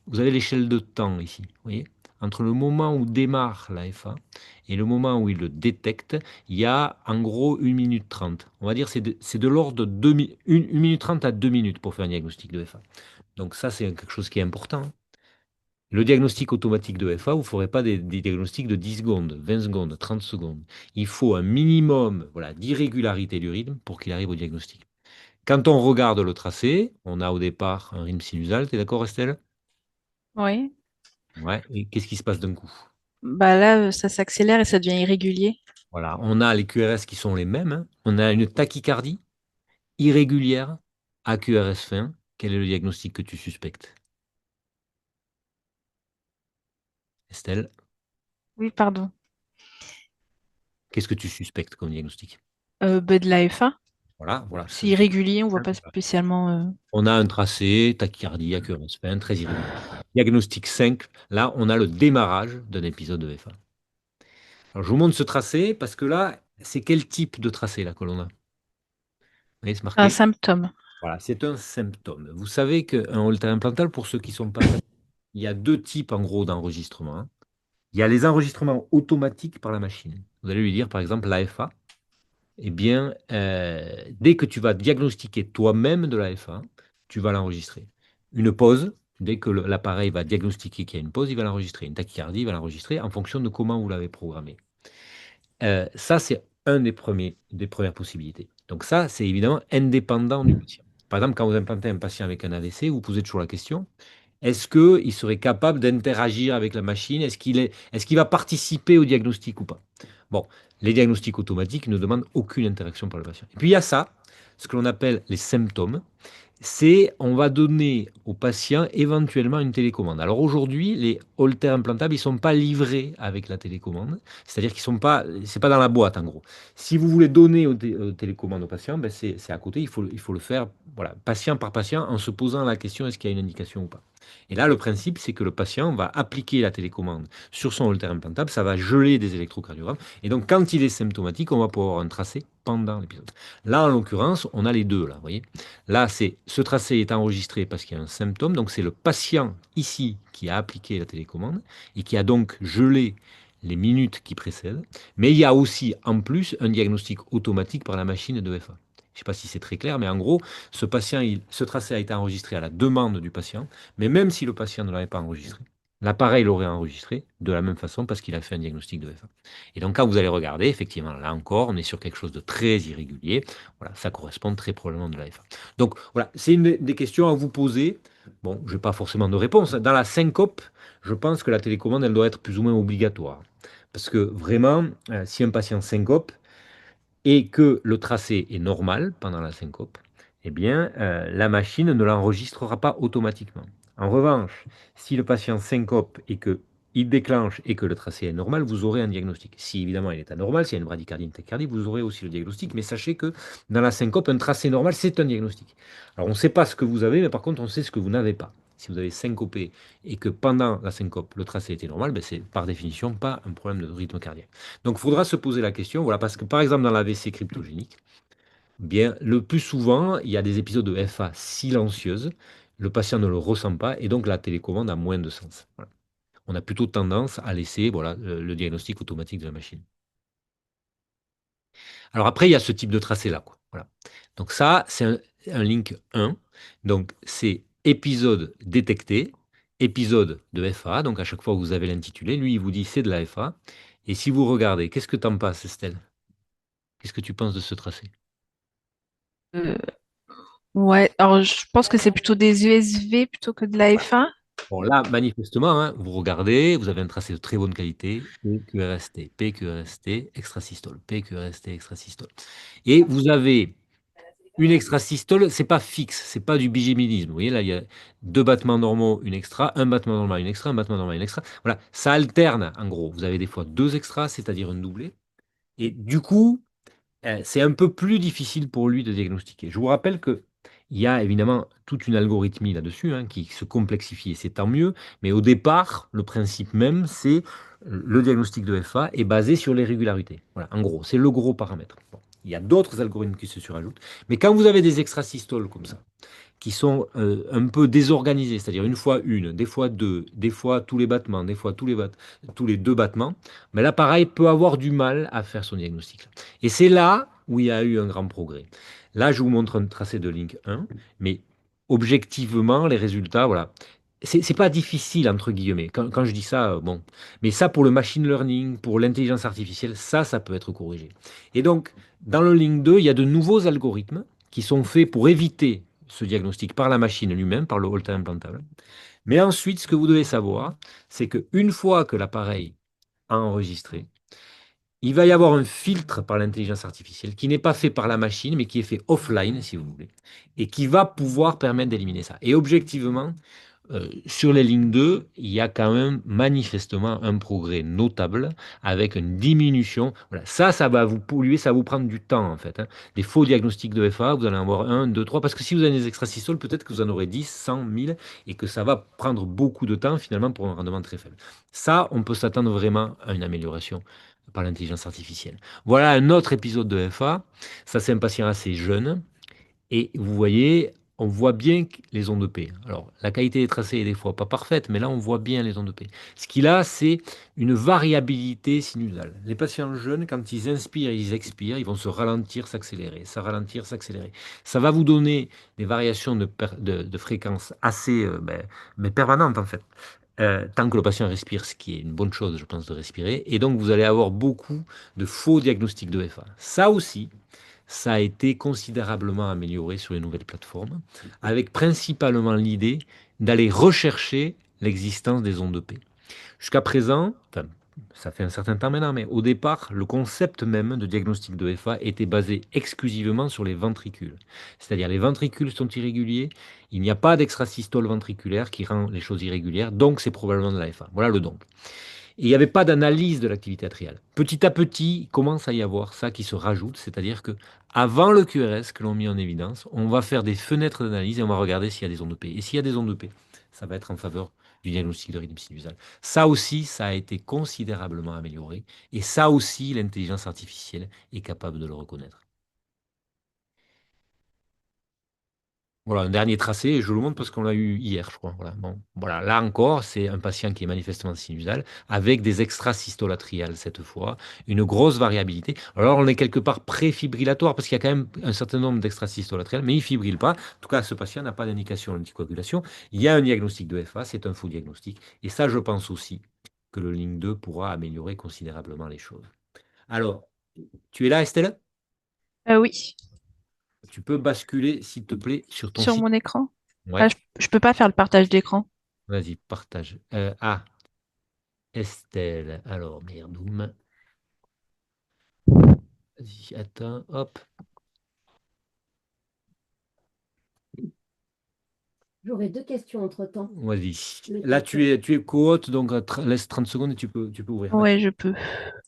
Vous avez l'échelle de temps ici, vous voyez? Entre le moment où démarre l'AFA et le moment où il le détecte, il y a en gros 1 minute 30. On va dire que c'est de l'ordre de 1 minute 30 à 2 minutes pour faire un diagnostic de FA. Donc ça, c'est quelque chose qui est important. Le diagnostic automatique de FA, vous ne ferez pas des diagnostics de 10 secondes, 20 secondes, 30 secondes. Il faut un minimum, voilà, d'irrégularité du rythme pour qu'il arrive au diagnostic. Quand on regarde le tracé, on a au départ un rythme sinusal. Tu es d'accord, Estelle? Oui. Ouais. Et qu'est-ce qui se passe d'un coup? Bah là, ça s'accélère et ça devient irrégulier. Voilà, on a les QRS qui sont les mêmes, hein. On a une tachycardie irrégulière à QRS fin. Quel est le diagnostic que tu suspectes? Estelle, Oui, pardon. qu'est-ce que tu suspectes comme diagnostic? Bah, de la F1. Voilà. C'est irrégulier, on voit pas spécialement. On a un tracé, tachycardie à QRS fin, très irrégulier. Diagnostic 5, là, on a le démarrage d'un épisode de FA. Alors, je vous montre ce tracé parce que là, c'est quel type de tracé là que l'on a? Vous voyez, c'est Un marqué. symptôme. Voilà, c'est un symptôme. Vous savez qu'un holter implantal, pour ceux qui ne sont pas, il y a deux types en gros d'enregistrement, hein. Il y a les enregistrements automatiques par la machine. Vous allez lui dire par exemple l'AFA. Eh bien, dès que tu vas diagnostiquer toi-même de l'AFA, tu vas l'enregistrer. Une pause, dès que l'appareil va diagnostiquer qu'il y a une pause, il va l'enregistrer. Une tachycardie, il va l'enregistrer en fonction de comment vous l'avez programmé. Ça, c'est un des premières possibilités. Donc ça, c'est évidemment indépendant du patient. Par exemple, quand vous implantez un patient avec un AVC, vous posez toujours la question, est-ce qu'il serait capable d'interagir avec la machine? Est-ce qu'il va participer au diagnostic ou pas? Bon, les diagnostics automatiques ne demandent aucune interaction par le patient. Et puis il y a ça, ce que l'on appelle les symptômes. c'est on va donner au patient éventuellement une télécommande. Alors aujourd'hui, les haltères implantables, ils ne sont pas livrés avec la télécommande, c'est-à-dire qu'ils sont pas, c'est pas dans la boîte en gros. Si vous voulez donner télécommande au patient, ben c'est à côté, il faut le faire voilà, patient par patient en se posant la question est-ce qu'il y a une indication ou pas. Et là, le principe, c'est que le patient va appliquer la télécommande sur son haltère implantable, ça va geler des électrocardiogrammes, et donc quand il est symptomatique, on va pouvoir avoir un tracé pendant l'épisode. Là, en l'occurrence, on a les deux, là, vous voyez. Là, c'est ce tracé est enregistré parce qu'il y a un symptôme. Donc, c'est le patient ici qui a appliqué la télécommande et qui a donc gelé les minutes qui précèdent. Mais il y a aussi, en plus, un diagnostic automatique par la machine de FA. Je ne sais pas si c'est très clair, mais en gros, ce tracé a été enregistré à la demande du patient. Mais même si le patient ne l'avait pas enregistré, l'appareil l'aurait enregistré de la même façon parce qu'il a fait un diagnostic de FA. Et donc, quand vous allez regarder, effectivement, là encore, on est sur quelque chose de très irrégulier. Voilà, ça correspond très probablement de la FA. Donc voilà, c'est une des questions à vous poser. Bon, je n'ai pas forcément de réponse. Dans la syncope, je pense que la télécommande, elle doit être plus ou moins obligatoire. Parce que vraiment, si un patient syncope et que le tracé est normal pendant la syncope, eh bien, la machine ne l'enregistrera pas automatiquement. En revanche, si le patient syncope et que il déclenche et que le tracé est normal, vous aurez un diagnostic. Si évidemment il est anormal, s'il y a une bradycardie, une tachycardie, vous aurez aussi le diagnostic. Mais sachez que dans la syncope, un tracé normal, c'est un diagnostic. Alors on ne sait pas ce que vous avez, mais par contre on sait ce que vous n'avez pas. Si vous avez syncopé et que pendant la syncope, le tracé était normal, ben c'est par définition pas un problème de rythme cardiaque. Donc il faudra se poser la question, voilà, parce que par exemple dans l'AVC cryptogénique, bien, le plus souvent, il y a des épisodes de FA silencieuses, le patient ne le ressent pas et donc la télécommande a moins de sens. Voilà. On a plutôt tendance à laisser voilà, le diagnostic automatique de la machine. Alors après, il y a ce type de tracé-là, quoi. Voilà. Donc ça, c'est un link 1. Donc c'est épisode détecté, épisode de FA. Donc à chaque fois que vous avez l'intitulé, lui, il vous dit c'est de la FA. Et si vous regardez, qu'est-ce que tu en penses, Estelle? Qu'est-ce que tu penses de ce tracé? Euh, ouais, alors je pense que c'est plutôt des USV plutôt que de l'AF1. Bon, là, manifestement, hein, vous regardez, vous avez un tracé de très bonne qualité, PQRST, PQRST, extrasystole, PQRST, extrasystole. Et vous avez une extrasystole, c'est pas fixe, c'est pas du bigéminisme. Vous voyez, là, il y a deux battements normaux, une extra, un battement normal, une extra, un battement normal, une extra. Voilà, ça alterne, en gros. Vous avez des fois deux extras, c'est-à-dire un doublé. Et du coup, c'est un peu plus difficile pour lui de diagnostiquer. Je vous rappelle que il y a évidemment toute une algorithmie là-dessus qui se complexifie et c'est tant mieux. Mais au départ, le principe même, c'est le diagnostic de FA est basé sur les régularités. Voilà, en gros, c'est le gros paramètre. Bon, il y a d'autres algorithmes qui se surajoutent. Mais quand vous avez des extrasystoles comme ça, qui sont un peu désorganisés, c'est-à-dire une fois une, des fois deux, des fois tous les battements, des fois tous les deux battements, mais l'appareil peut avoir du mal à faire son diagnostic. Et c'est là où il y a eu un grand progrès. Là, je vous montre un tracé de Link 1, mais objectivement, les résultats, voilà. C'est pas difficile, entre guillemets. Quand je dis ça, bon. Mais ça, pour le machine learning, pour l'intelligence artificielle, ça peut être corrigé. Et donc, dans le Link 2, il y a de nouveaux algorithmes qui sont faits pour éviter ce diagnostic par la machine lui-même, par le Holter implantable. Mais ensuite, ce que vous devez savoir, c'est qu'une fois que l'appareil a enregistré, il va y avoir un filtre par l'intelligence artificielle qui n'est pas fait par la machine, mais qui est fait offline, si vous voulez, et qui va pouvoir permettre d'éliminer ça. Et objectivement, sur les lignes 2, il y a quand même manifestement un progrès notable avec une diminution. Voilà. Ça va vous polluer, ça va vous prendre du temps en fait, hein. Des faux diagnostics de FA, vous allez en avoir un, deux, trois, parce que si vous avez des extrasystoles, peut-être que vous en aurez 10, 100, 1000, et que ça va prendre beaucoup de temps finalement pour un rendement très faible. Ça, on peut s'attendre vraiment à une amélioration par l'intelligence artificielle. Voilà un autre épisode de FA. Ça, c'est un patient assez jeune. Et vous voyez, on voit bien les ondes de P. Alors, la qualité des tracés est des fois pas parfaite, mais là, on voit bien les ondes de P. Ce qu'il a, c'est une variabilité sinusale. Les patients jeunes, quand ils inspirent et ils expirent, ils vont se ralentir, s'accélérer, ça ralentir, s'accélérer. Ça va vous donner des variations de fréquence assez mais permanentes, en fait. Tant que le patient respire, ce qui est une bonne chose, je pense, de respirer. Et donc, vous allez avoir beaucoup de faux diagnostics de FA. Ça aussi, ça a été considérablement amélioré sur les nouvelles plateformes, avec principalement l'idée d'aller rechercher l'existence des ondes de P. Jusqu'à présent, enfin, ça fait un certain temps maintenant, mais au départ, le concept même de diagnostic de FA était basé exclusivement sur les ventricules. C'est-à-dire les ventricules sont irréguliers, il n'y a pas d'extrasystole ventriculaire qui rend les choses irrégulières, donc c'est probablement de la FA. Voilà le donc. Et il n'y avait pas d'analyse de l'activité atriale. Petit à petit, il commence à y avoir ça qui se rajoute, c'est-à-dire que avant le QRS que l'on met en évidence, on va faire des fenêtres d'analyse et on va regarder s'il y a des ondes de P. Et s'il y a des ondes de P, ça va être en faveur du diagnostic de rythme sinusal. Ça aussi, ça a été considérablement amélioré. Et ça aussi, l'intelligence artificielle est capable de le reconnaître. Voilà, un dernier tracé, et je le montre parce qu'on l'a eu hier, je crois. Voilà, bon, voilà, là encore, c'est un patient qui est manifestement sinusal, avec des extrasystolatriales cette fois, une grosse variabilité. Alors, on est quelque part préfibrillatoire, parce qu'il y a quand même un certain nombre d'extrasystolatriales, mais il ne fibrille pas. En tout cas, ce patient n'a pas d'indication d'anticoagulation. Il y a un diagnostic de FA, c'est un faux diagnostic. Et ça, je pense aussi que le Link 2 pourra améliorer considérablement les choses. Alors, tu es là, Estelle? Oui, Tu peux basculer, s'il te plaît, sur ton sur site. mon écran. Ouais, Je peux pas faire le partage d'écran. vas-y, partage. Estelle. Alors, merdoum. Vas-y, attends, hop. J'aurais deux questions entre-temps. Vas-y. Le Là, temps tu es co-hôte, donc laisse 30 secondes et tu peux ouvrir. Ouais, je peux.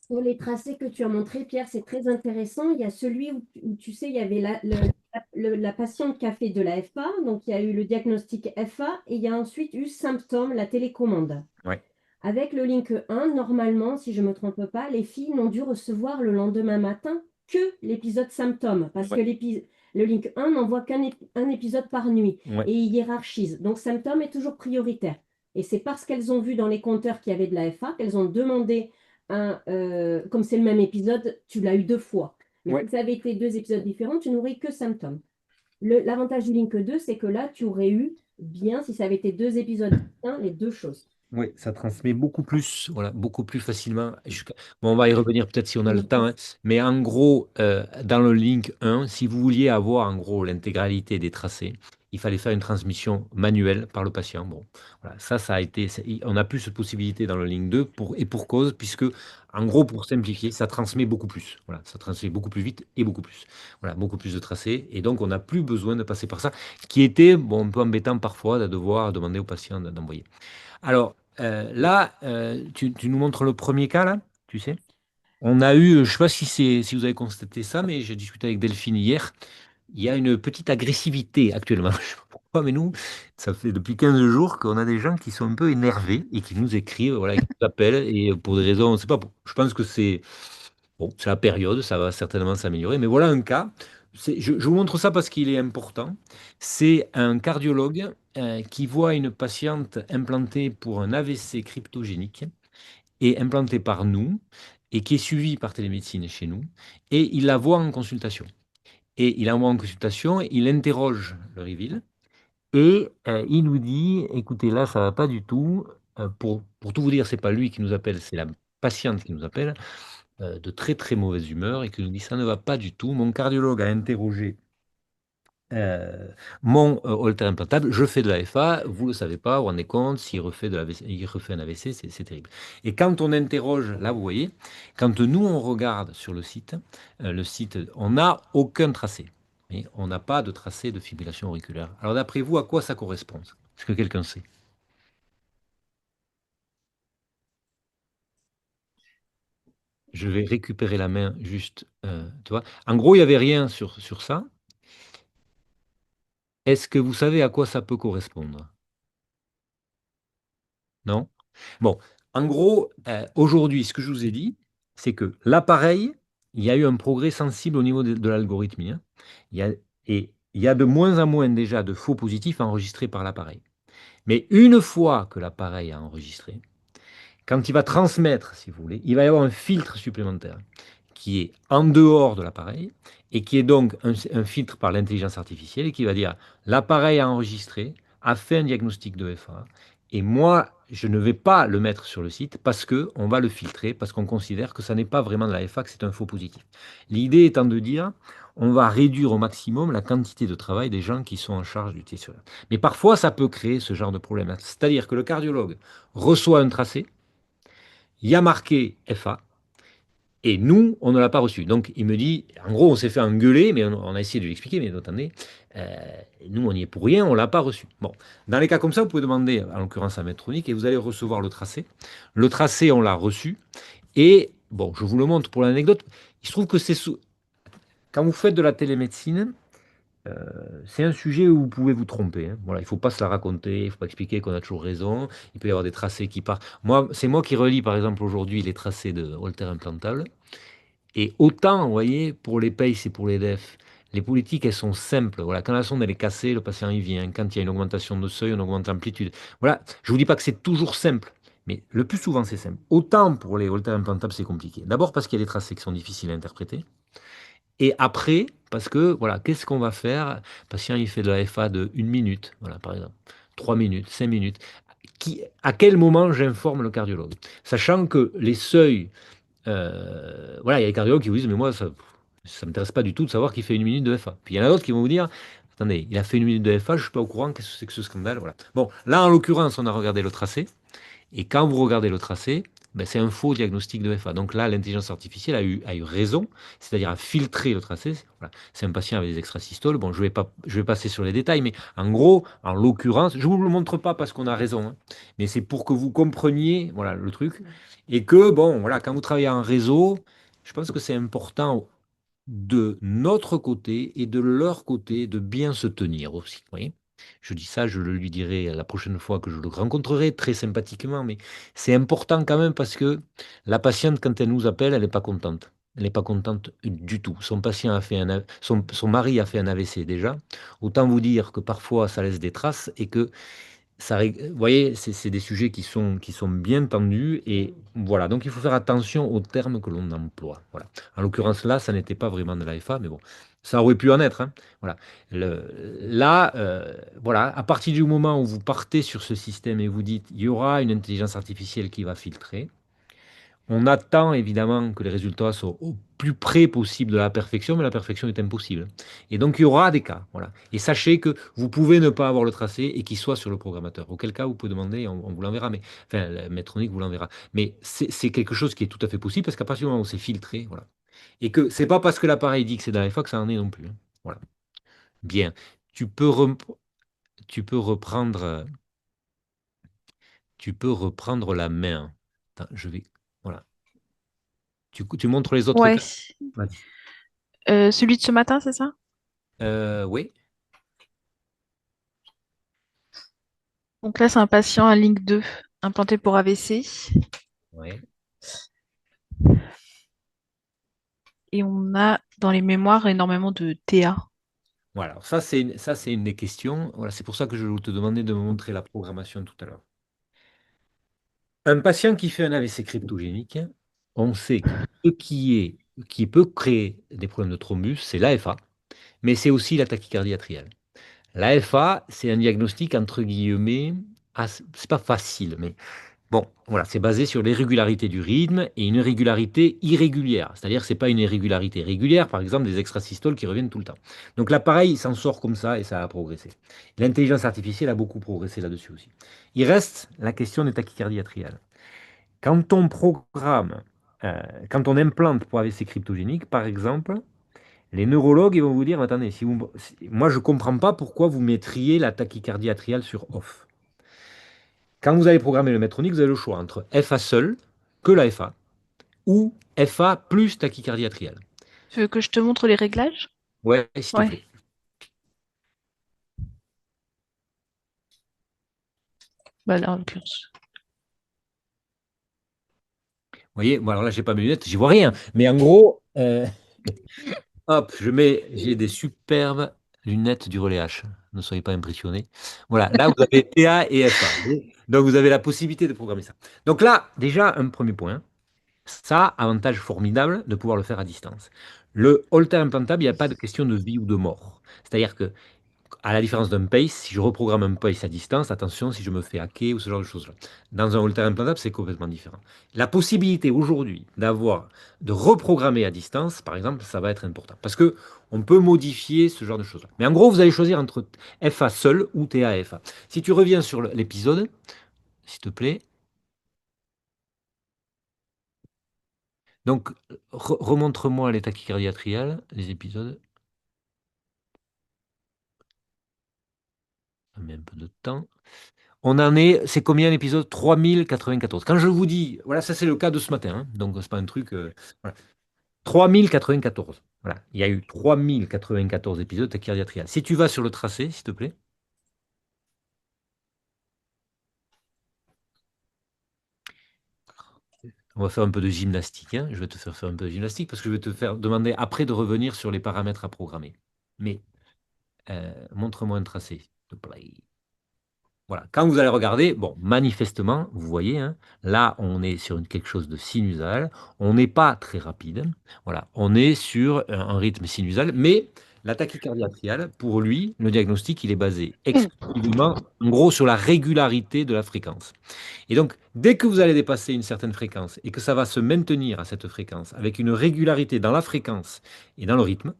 Pour les tracés que tu as montrés, Pierre, c'est très intéressant. Il y a celui où tu sais, il y avait la patiente qui a fait de la FA, donc il y a eu le diagnostic FA, et il y a ensuite eu symptômes, la télécommande. Ouais. Avec le link 1, normalement, si je ne me trompe pas, les filles n'ont dû recevoir le lendemain matin que l'épisode symptômes, parce que Ouais. le link 1 n'envoie un épisode par nuit, Ouais. et il hiérarchise. Donc symptômes est toujours prioritaire. Et c'est parce qu'elles ont vu dans les compteurs qu'il y avait de la FA qu'elles ont demandé comme c'est le même épisode, tu l'as eu deux fois. Mais Ouais. si ça avait été deux épisodes différents, tu n'aurais que symptômes. L'avantage du link 2, c'est que là, tu aurais eu bien, si ça avait été deux épisodes distincts, les deux choses. Oui, ça transmet beaucoup plus, voilà, beaucoup plus facilement. Bon, on va y revenir peut-être si on a le temps, hein. Mais en gros, dans le link 1, si vous vouliez avoir en gros l'intégralité des tracés, il fallait faire une transmission manuelle par le patient. Bon, voilà, ça a été, on n'a plus cette possibilité dans le link 2 et pour cause, puisque en gros, pour simplifier, ça transmet beaucoup plus. Voilà, ça transmet beaucoup plus vite et beaucoup plus. Voilà, beaucoup plus de tracés. Et donc, on n'a plus besoin de passer par ça, ce qui était bon, un peu embêtant parfois de devoir demander au patient d'envoyer. Alors, là, tu nous montres le premier cas, là, tu sais? On a eu, je ne sais pas si vous avez constaté ça, mais j'ai discuté avec Delphine hier. Il y a une petite agressivité actuellement. Je ne sais pas pourquoi, mais nous, ça fait depuis 15 jours qu'on a des gens qui sont un peu énervés et qui nous écrivent, voilà, qui nous appellent, et pour des raisons, on ne sait pas. Je pense que c'est bon, c'est la période, ça va certainement s'améliorer. Mais voilà un cas. Je vous montre ça parce qu'il est important. C'est un cardiologue qui voit une patiente implantée pour un AVC cryptogénique et implantée par nous et qui est suivie par télémédecine chez nous. Et il la voit en consultation. Et il envoie en consultation, il interroge le Rivil et il nous dit, écoutez, là, ça ne va pas du tout. Pour tout vous dire, c'est pas lui qui nous appelle, c'est la patiente qui nous appelle de très très mauvaise humeur et qui nous dit ça ne va pas du tout. Mon cardiologue a interrogé mon holter implantable, je fais de la FA, vous ne le savez pas, vous vous rendez compte, s'il refait, il refait un AVC, c'est terrible. Et quand on interroge, là vous voyez, quand nous on regarde sur le site, on n'a aucun tracé. Et on n'a pas de tracé de fibrillation auriculaire. Alors d'après vous, à quoi ça correspond? Est-ce que quelqu'un sait? Je vais récupérer la main juste, tu vois. En gros, il n'y avait rien sur ça. Est-ce que vous savez à quoi ça peut correspondre? Non? Bon, en gros, aujourd'hui, ce que je vous ai dit, c'est que l'appareil, il y a eu un progrès sensible au niveau de l'algorithmie, hein. Et il y a de moins en moins déjà de faux positifs enregistrés par l'appareil. Mais une fois que l'appareil a enregistré, quand il va transmettre, si vous voulez, il va y avoir un filtre supplémentaire qui est en dehors de l'appareil et qui est donc un filtre par l'intelligence artificielle et qui va dire l'appareil a enregistré, a fait un diagnostic de FA et moi, je ne vais pas le mettre sur le site parce qu'on va le filtrer, parce qu'on considère que ça n'est pas vraiment de la FA, que c'est un faux positif. L'idée étant de dire on va réduire au maximum la quantité de travail des gens qui sont en charge du TCE. Mais parfois, ça peut créer ce genre de problème. C'est-à-dire que le cardiologue reçoit un tracé, il y a marqué FA, et nous, on ne l'a pas reçu. Donc, il me dit, en gros, on s'est fait engueuler, mais on a essayé de lui expliquer, mais attendez, euh, nous, on n'y est pour rien, on ne l'a pas reçu. Bon, dans les cas comme ça, vous pouvez demander, en l'occurrence à Medtronic, et vous allez recevoir le tracé. Le tracé, on l'a reçu, et bon, je vous le montre pour l'anecdote. Il se trouve que quand vous faites de la télémédecine, euh, c'est un sujet où vous pouvez vous tromper, hein. Voilà, il ne faut pas se la raconter, il ne faut pas expliquer qu'on a toujours raison. Il peut y avoir des tracés qui partent. Moi, c'est moi qui relis, par exemple, aujourd'hui les tracés de Holter implantable. Et autant, vous voyez, pour les PACE et pour les DEF, les politiques, elles sont simples. Voilà, quand la sonde elle est cassée, le patient y vient. Quand il y a une augmentation de seuil, on augmente l'amplitude. Voilà, je ne vous dis pas que c'est toujours simple, mais le plus souvent, c'est simple. Autant pour les Holter implantables, c'est compliqué. D'abord parce qu'il y a des tracés qui sont difficiles à interpréter. Et après, parce que, voilà, qu'est-ce qu'on va faire? Le patient, il fait de la FA de 1 minute, voilà, par exemple. 3 minutes, 5 minutes. À quel moment j'informe le cardiologue? Sachant que les seuils voilà, il y a des cardiologues qui vous disent, mais moi, ça ne m'intéresse pas du tout de savoir qu'il fait 1 minute de FA. Puis il y en a d'autres qui vont vous dire, attendez, il a fait 1 minute de FA, je ne suis pas au courant, qu'est-ce que c'est que ce scandale? Voilà. Bon, là, en l'occurrence, on a regardé le tracé, et quand vous regardez le tracé, ben, c'est un faux diagnostic de FA. Donc là, l'intelligence artificielle a eu raison, c'est-à-dire a filtré le tracé. Voilà. C'est un patient avec des extrasystoles. Bon, je vais passer sur les détails, mais en gros, en l'occurrence, je ne vous le montre pas parce qu'on a raison, hein, mais c'est pour que vous compreniez voilà, le truc. Et que, bon, voilà, quand vous travaillez en réseau, je pense que c'est important de notre côté et de leur côté de bien se tenir aussi. Vous voyez, je dis ça, je le lui dirai la prochaine fois que je le rencontrerai très sympathiquement, mais c'est important quand même parce que la patiente, quand elle nous appelle, elle n'est pas contente. Elle n'est pas contente du tout. Son patient a fait son mari a fait un AVC déjà. Autant vous dire que parfois ça laisse des traces et que vous voyez, c'est des sujets qui sont bien tendus et voilà. Donc il faut faire attention aux termes que l'on emploie. Voilà. En l'occurrence là, ça n'était pas vraiment de l'AFA, mais bon, ça aurait pu en être, hein. Voilà. Là, voilà, à partir du moment où vous partez sur ce système et vous dites, il y aura une intelligence artificielle qui va filtrer. On attend évidemment que les résultats soient au plus près possible de la perfection, mais la perfection est impossible. Et donc il y aura des cas. Voilà. Et sachez que vous pouvez ne pas avoir le tracé et qu'il soit sur le programmateur. Auquel cas, vous pouvez demander, et on vous l'enverra. Mais, enfin, la Medtronic vous l'enverra. Mais c'est quelque chose qui est tout à fait possible parce qu'à partir du moment où c'est filtré, voilà. Et que c'est pas parce que l'appareil dit que c'est dans l'AFA que ça en est non plus, hein. Voilà. Bien. Tu peux, tu peux reprendre, tu peux reprendre la main. Attends, je vais. Voilà. Tu montres les autres Ouais. cas. Vas-y. Celui de ce matin, c'est ça? Oui. Donc là, c'est un patient à Link 2, implanté pour AVC. Ouais. Et on a dans les mémoires énormément de TA. Voilà. Alors ça, c'est une des questions. Voilà, c'est pour ça que je vais te demander de me montrer la programmation tout à l'heure. Un patient qui fait un AVC cryptogénique, on sait que qui peut créer des problèmes de thrombus, c'est l'AFA, mais c'est aussi la tachycardie atriale. L'AFA, c'est un diagnostic entre guillemets, c'est pas facile, mais bon, voilà, c'est basé sur l'irrégularité du rythme et une irrégularité irrégulière. C'est-à-dire que ce n'est pas une irrégularité régulière, par exemple des extrasystoles qui reviennent tout le temps. Donc l'appareil s'en sort comme ça et ça a progressé. L'intelligence artificielle a beaucoup progressé là-dessus aussi. Il reste la question des tachycardies atriales. Quand on programme, quand on implante pour AVC cryptogénique, par exemple, les neurologues ils vont vous dire, attendez, moi je ne comprends pas pourquoi vous mettriez la tachycardie atriale sur off. Quand vous allez programmer le Medtronic, vous avez le choix entre FA seul, que la FA, ou FA plus tachycardie atriale. Tu veux que je te montre les réglages? Ouais, s'il te Ouais. plaît. Bah là, en l'occurrence. Vous voyez, bon, alors là, j'ai pas mes lunettes, j'y vois rien. Mais en gros, hop, j'ai des superbes lunettes du relais H. Ne soyez pas impressionnés. Voilà, là, vous avez TA et FA. Donc, vous avez la possibilité de programmer ça. Donc là, déjà, un premier point. Ça, avantage formidable de pouvoir le faire à distance. Le Holter implantable, il n'y a pas de question de vie ou de mort. C'est-à-dire que à la différence d'un pace, si je reprogramme un pace à distance, attention si je me fais hacker ou ce genre de choses-là. Dans un holter implantable, c'est complètement différent. La possibilité aujourd'hui de reprogrammer à distance, par exemple, ça va être important. Parce que on peut modifier ce genre de choses-là. Mais en gros, vous allez choisir entre FA seul ou TAFA. Si tu reviens sur l'épisode, s'il te plaît, Donc, remontre-moi les tachycardies atriales, les épisodes. Ça met un peu de temps. On en est, c'est combien l'épisode? 3094. Quand je vous dis, voilà, ça c'est le cas de ce matin, hein, donc c'est pas un truc. Voilà. 3094. Voilà, il y a eu 3094 épisodes de tachycardie atriale. Si tu vas sur le tracé, s'il te plaît. On va faire un peu de gymnastique, hein. Je vais te faire un peu de gymnastique parce que je vais te faire demander après de revenir sur les paramètres à programmer. Mais montre-moi un tracé, s'il te plaît. Voilà. Quand vous allez regarder, bon, manifestement, vous voyez, hein, là, on est sur quelque chose de sinusal. On n'est pas très rapide. Voilà. On est sur un rythme sinusal, mais la tachycardie atriale, pour lui, le diagnostic, il est basé exclusivement, en gros, sur la régularité de la fréquence. Et donc, dès que vous allez dépasser une certaine fréquence et que ça va se maintenir à cette fréquence, avec une régularité dans la fréquence et dans le rythme,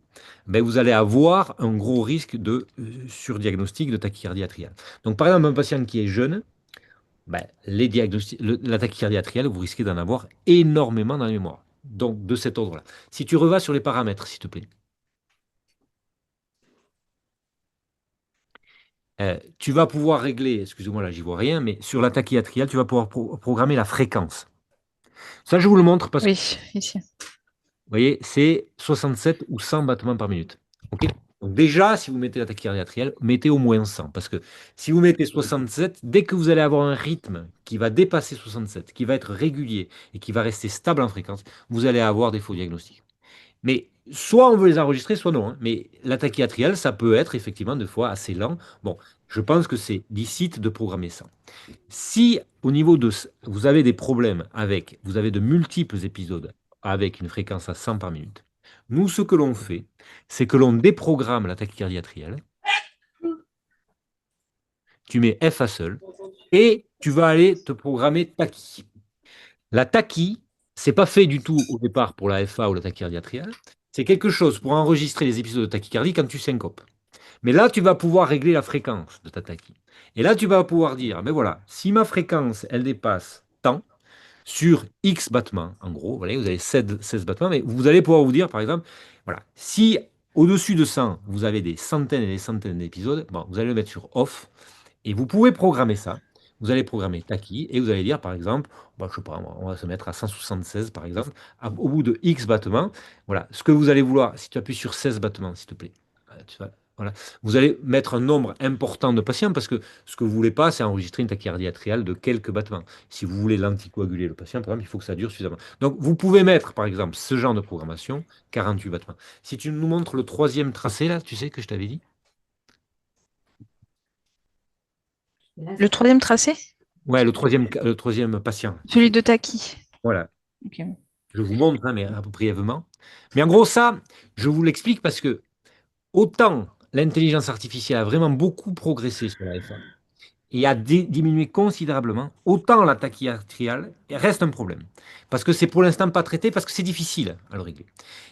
ben, vous allez avoir un gros risque de surdiagnostic de tachycardie atriale. Donc, par exemple, un patient qui est jeune, ben, la tachycardie atriale, vous risquez d'en avoir énormément dans la mémoire. Donc, de cet ordre-là. Si tu revas sur les paramètres, s'il te plaît. Tu vas pouvoir régler, excusez-moi là, j'y vois rien, mais sur la tachycardie atriale, tu vas pouvoir programmer la fréquence. Ça, je vous le montre parce que Oui, ici. vous voyez, c'est 67 ou 100 battements par minute. Ok. Donc déjà, si vous mettez la tachycardie atriale, mettez au moins 100. Parce que si vous mettez 67, dès que vous allez avoir un rythme qui va dépasser 67, qui va être régulier et qui va rester stable en fréquence, vous allez avoir des faux diagnostics. Mais soit on veut les enregistrer, soit non, hein. Mais la tachycardie atriale, ça peut être effectivement des fois assez lent. Bon, je pense que c'est licite de programmer ça. Si au niveau de vous avez des problèmes avec, vous avez de multiples épisodes avec une fréquence à 100 par minute, nous, ce que l'on fait, c'est que l'on déprogramme la tachycardie atriale, tu mets FA seul, et tu vas aller te programmer tachy. La tachy, c'est pas fait du tout au départ pour la FA ou la tachycardie atriale, c'est quelque chose pour enregistrer les épisodes de tachycardie quand tu syncopes. Mais là, tu vas pouvoir régler la fréquence de ta tachy. Et là, tu vas pouvoir dire, mais voilà, si ma fréquence, elle dépasse tant, sur X battements, en gros, voilà, vous avez 16 battements, mais vous allez pouvoir vous dire, par exemple, voilà, si au-dessus de 100, vous avez des centaines et des centaines d'épisodes, bon, vous allez le mettre sur off, et vous pouvez programmer ça. Vous allez programmer Taki, et vous allez dire, par exemple, bah, je sais pas, on va se mettre à 176, par exemple, au bout de X battements, voilà, ce que vous allez vouloir, si tu appuies sur 16 battements, s'il te plaît, voilà, vous allez mettre un nombre important de patients, parce que ce que vous voulez pas, c'est enregistrer une tachycardie atriale de quelques battements. Si vous voulez l'anticoaguler le patient, par exemple, il faut que ça dure suffisamment. Donc, vous pouvez mettre, par exemple, ce genre de programmation, 48 battements. Si tu nous montres le troisième tracé, là, tu sais que je t'avais dit? Le troisième tracé? Ouais, le troisième patient. Celui de Taki. Voilà. Ok. Je vous montre, hein, mais un peu brièvement. Mais en gros, ça, je vous l'explique parce que autant l'intelligence artificielle a vraiment beaucoup progressé sur la F1 et a diminué considérablement, autant la tachyartériale reste un problème. Parce que c'est pour l'instant pas traité, parce que c'est difficile à le régler.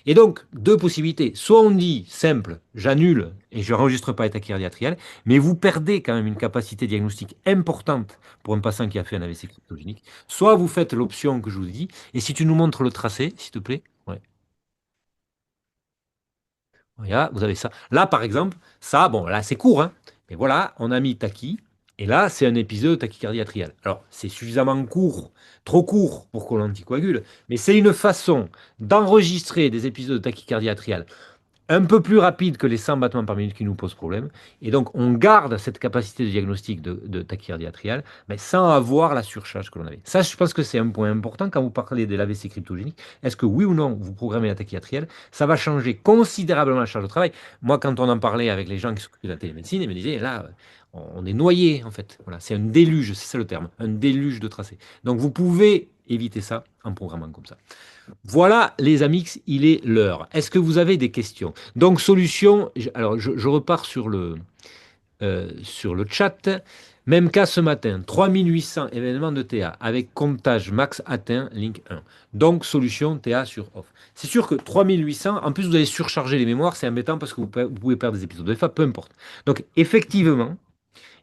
Et donc, deux possibilités. Soit on dit simple, j'annule et je n'enregistre pas les tachyartériales, mais vous perdez quand même une capacité diagnostique importante pour un patient qui a fait un AVC cryptogénique. Soit vous faites l'option que je vous dis, et si tu nous montres le tracé, s'il te plaît. Ouais. Voilà, vous avez ça. Là, par exemple, ça, bon, là, c'est court, hein, mais voilà, on a mis tachy, et là, c'est un épisode de tachycardie atriale. Alors, c'est suffisamment court, trop court pour qu'on l'anticoagule, mais c'est une façon d'enregistrer des épisodes de tachycardie atriale un peu plus rapide que les 100 battements par minute qui nous posent problème. Et donc, on garde cette capacité de diagnostic de tachycardie atriale, mais sans avoir la surcharge que l'on avait. Ça, je pense que c'est un point important quand vous parlez de l'AVC cryptogénique. Est-ce que oui ou non, vous programmez la tachycardie atriale? Ça va changer considérablement la charge de travail. Moi, quand on en parlait avec les gens qui s'occupent de la télémédecine, ils me disaient, là, on est noyé, en fait. Voilà, c'est un déluge, c'est ça le terme, un déluge de tracés. Donc, vous pouvez éviter ça en programmant comme ça. Voilà, les amis, il est l'heure. Est-ce que vous avez des questions? Donc, solution, alors je repars sur le chat. Même cas ce matin, 3800 événements de TA avec comptage max atteint, link 1. Donc, solution TA sur off. C'est sûr que 3800, en plus vous allez surcharger les mémoires, c'est embêtant parce que vous pouvez perdre des épisodes de FA, peu importe. Donc, effectivement,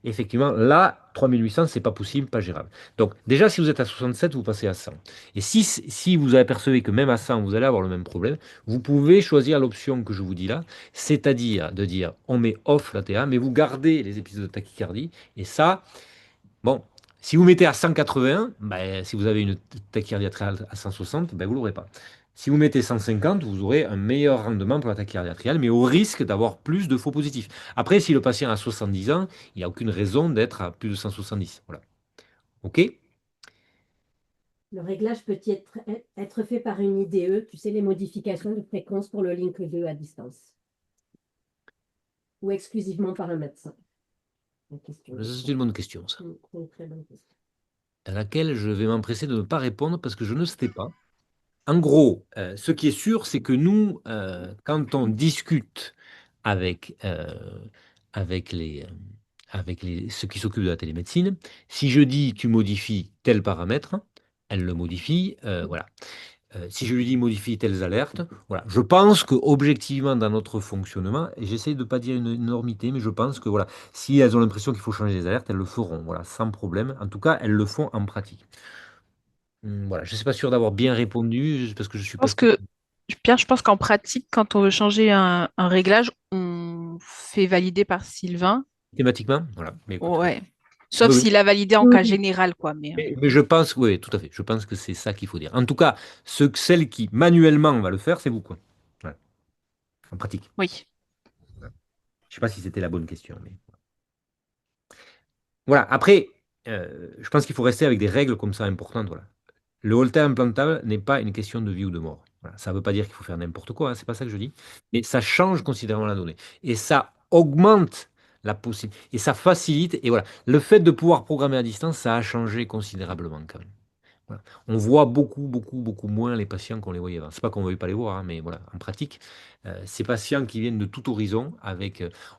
effectivement, là, 3800, c'est pas possible, pas gérable. Donc, déjà, si vous êtes à 67, vous passez à 100. Et si vous apercevez que même à 100, vous allez avoir le même problème, vous pouvez choisir l'option que je vous dis là, c'est-à-dire de dire on met off la TA, mais vous gardez les épisodes de tachycardie. Et ça, bon, si vous mettez à 180, ben, si vous avez une tachycardie atriale à 160, ben, vous ne l'aurez pas. Si vous mettez 150, vous aurez un meilleur rendement pour la tachycardie atriale, mais au risque d'avoir plus de faux positifs. Après, si le patient a 70 ans, il n'y a aucune raison d'être à plus de 170. Voilà. OK? Le réglage peut être fait par une IDE, tu sais, les modifications de fréquence pour le Link 2 à distance. Ou exclusivement par un médecin. C'est une bonne question, ça. C'est une très bonne question. À laquelle je vais m'empresser de ne pas répondre parce que je ne sais pas. En gros, ce qui est sûr, c'est que nous, quand on discute avec, avec ceux qui s'occupent de la télémédecine, si je dis tu modifies tel paramètre, elle le modifie, voilà. Si je lui dis modifie telles alertes, voilà. Je pense que objectivement dans notre fonctionnement, et j'essaie de ne pas dire une énormité, mais je pense que voilà, si elles ont l'impression qu'il faut changer les alertes, elles le feront, voilà, sans problème. En tout cas, elles le font en pratique. Voilà, je ne suis pas sûr d'avoir bien répondu, parce que je ne suis Je pas pense sûr. que, Pierre, je pense qu'en pratique, quand on veut changer un réglage, on fait valider par Sylvain. Thématiquement, voilà. Mais écoute, Ouais. Sauf oui, oui. s'il a validé en cas général, quoi. Mais je pense, oui, tout à fait. Je pense que c'est ça qu'il faut dire. En tout cas, celle qui manuellement va le faire, c'est vous, quoi. Voilà. En pratique. Oui. Je ne sais pas si c'était la bonne question, mais voilà. Après, je pense qu'il faut rester avec des règles comme ça importantes. Voilà. Le Holter implantable n'est pas une question de vie ou de mort. Voilà. Ça ne veut pas dire qu'il faut faire n'importe quoi, hein, c'est pas ça que je dis. Mais ça change considérablement la donnée. Et ça augmente la possibilité. Et ça facilite. Et voilà. Le fait de pouvoir programmer à distance, ça a changé considérablement quand même. Voilà. On voit beaucoup, beaucoup, beaucoup moins les patients qu'on les voyait avant. C'est pas qu'on ne veuille pas les voir, hein, mais voilà, en pratique, ces patients qui viennent de tout horizon,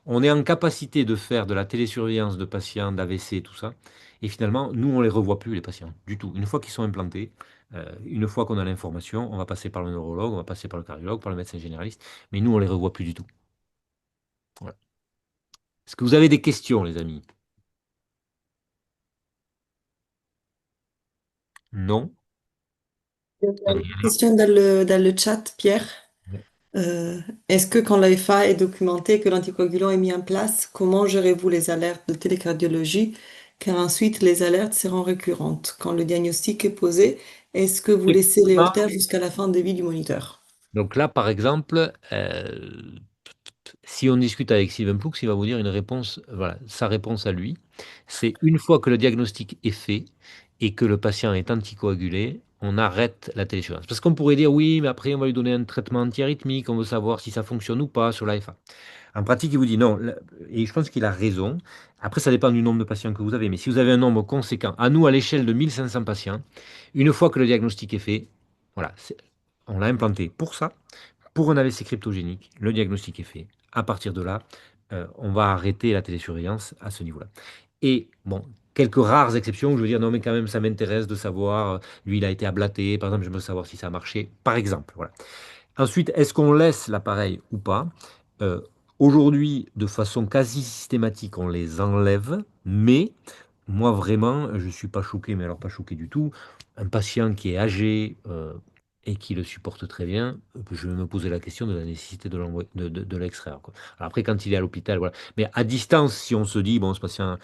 on est en capacité de faire de la télésurveillance de patients, d'AVC, tout ça, et finalement, nous, on les revoit plus, les patients, du tout. Une fois qu'ils sont implantés, une fois qu'on a l'information, on va passer par le neurologue, on va passer par le cardiologue, par le médecin généraliste, mais nous, on les revoit plus du tout. Voilà. Est-ce que vous avez des questions, les amis? Non? Allez. Question dans le chat, Pierre. Est-ce que quand l'AFA est documenté, que l'anticoagulant est mis en place, comment gérez-vous les alertes de télécardiologie? Car ensuite, les alertes seront récurrentes. Quand le diagnostic est posé, est-ce que vous laissez les holters jusqu'à la fin de vie du moniteur? Donc là, par exemple, si on discute avec Sylvain Ploux, il va vous dire une réponse, voilà, sa réponse à lui, c'est une fois que le diagnostic est fait et que le patient est anticoagulé, on arrête la télésurveillance. Parce qu'on pourrait dire oui, mais après on va lui donner un traitement antiarythmique, on veut savoir si ça fonctionne ou pas sur l'AFA. En pratique, il vous dit non, et je pense qu'il a raison. Après, ça dépend du nombre de patients que vous avez, mais si vous avez un nombre conséquent, à nous, à l'échelle de 1500 patients, une fois que le diagnostic est fait, voilà, on l'a implanté pour ça. Pour un AVC cryptogénique, le diagnostic est fait. À partir de là, on va arrêter la télésurveillance à ce niveau-là. Et bon, quelques rares exceptions où je veux dire, non, mais quand même, ça m'intéresse de savoir, lui, il a été ablaté, par exemple, je veux savoir si ça a marché, par exemple. Voilà. Ensuite, est-ce qu'on laisse l'appareil ou pas? Euh, Aujourd'hui, de façon quasi systématique, on les enlève, mais moi, vraiment, je ne suis pas choqué, mais alors pas choqué du tout. Un patient qui est âgé et qui le supporte très bien, je vais me poser la question de la nécessité de l'extraire, quoi. Alors après, quand il est à l'hôpital, voilà. Mais à distance, si on se dit, bon, ce patient,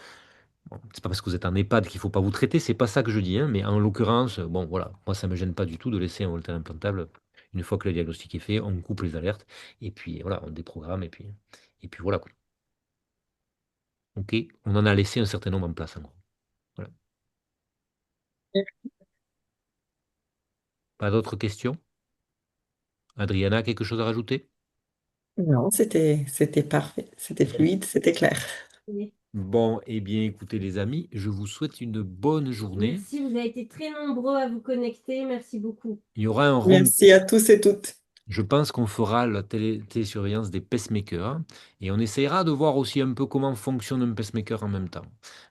bon, c'est pas parce que vous êtes en EHPAD qu'il ne faut pas vous traiter, c'est pas ça que je dis, hein, mais en l'occurrence, bon, voilà, moi, ça ne me gêne pas du tout de laisser un Holter implantable. Une fois que le diagnostic est fait, on coupe les alertes, et puis voilà, on déprogramme, et puis voilà, quoi. OK? On en a laissé un certain nombre en place, en gros. Voilà. Pas d'autres questions? Adriana, quelque chose à rajouter? Non, c'était parfait, c'était fluide, c'était clair. Oui. Bon, eh bien, écoutez, les amis, je vous souhaite une bonne journée. Merci, vous avez été très nombreux à vous connecter. Merci beaucoup. Il y aura un rond. Merci à tous et toutes. Je pense qu'on fera la télésurveillance des pacemakers et on essayera de voir aussi un peu comment fonctionne un pacemaker en même temps.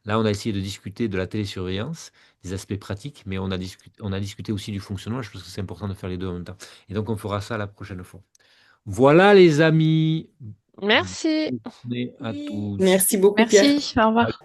Là, on a essayé de discuter de la télésurveillance, des aspects pratiques, mais on a discuté aussi du fonctionnement. Je pense que c'est important de faire les deux en même temps. Et donc, on fera ça la prochaine fois. Voilà, les amis. Merci. Bonne journée à tous. Merci beaucoup, Pierre. Merci. Au revoir.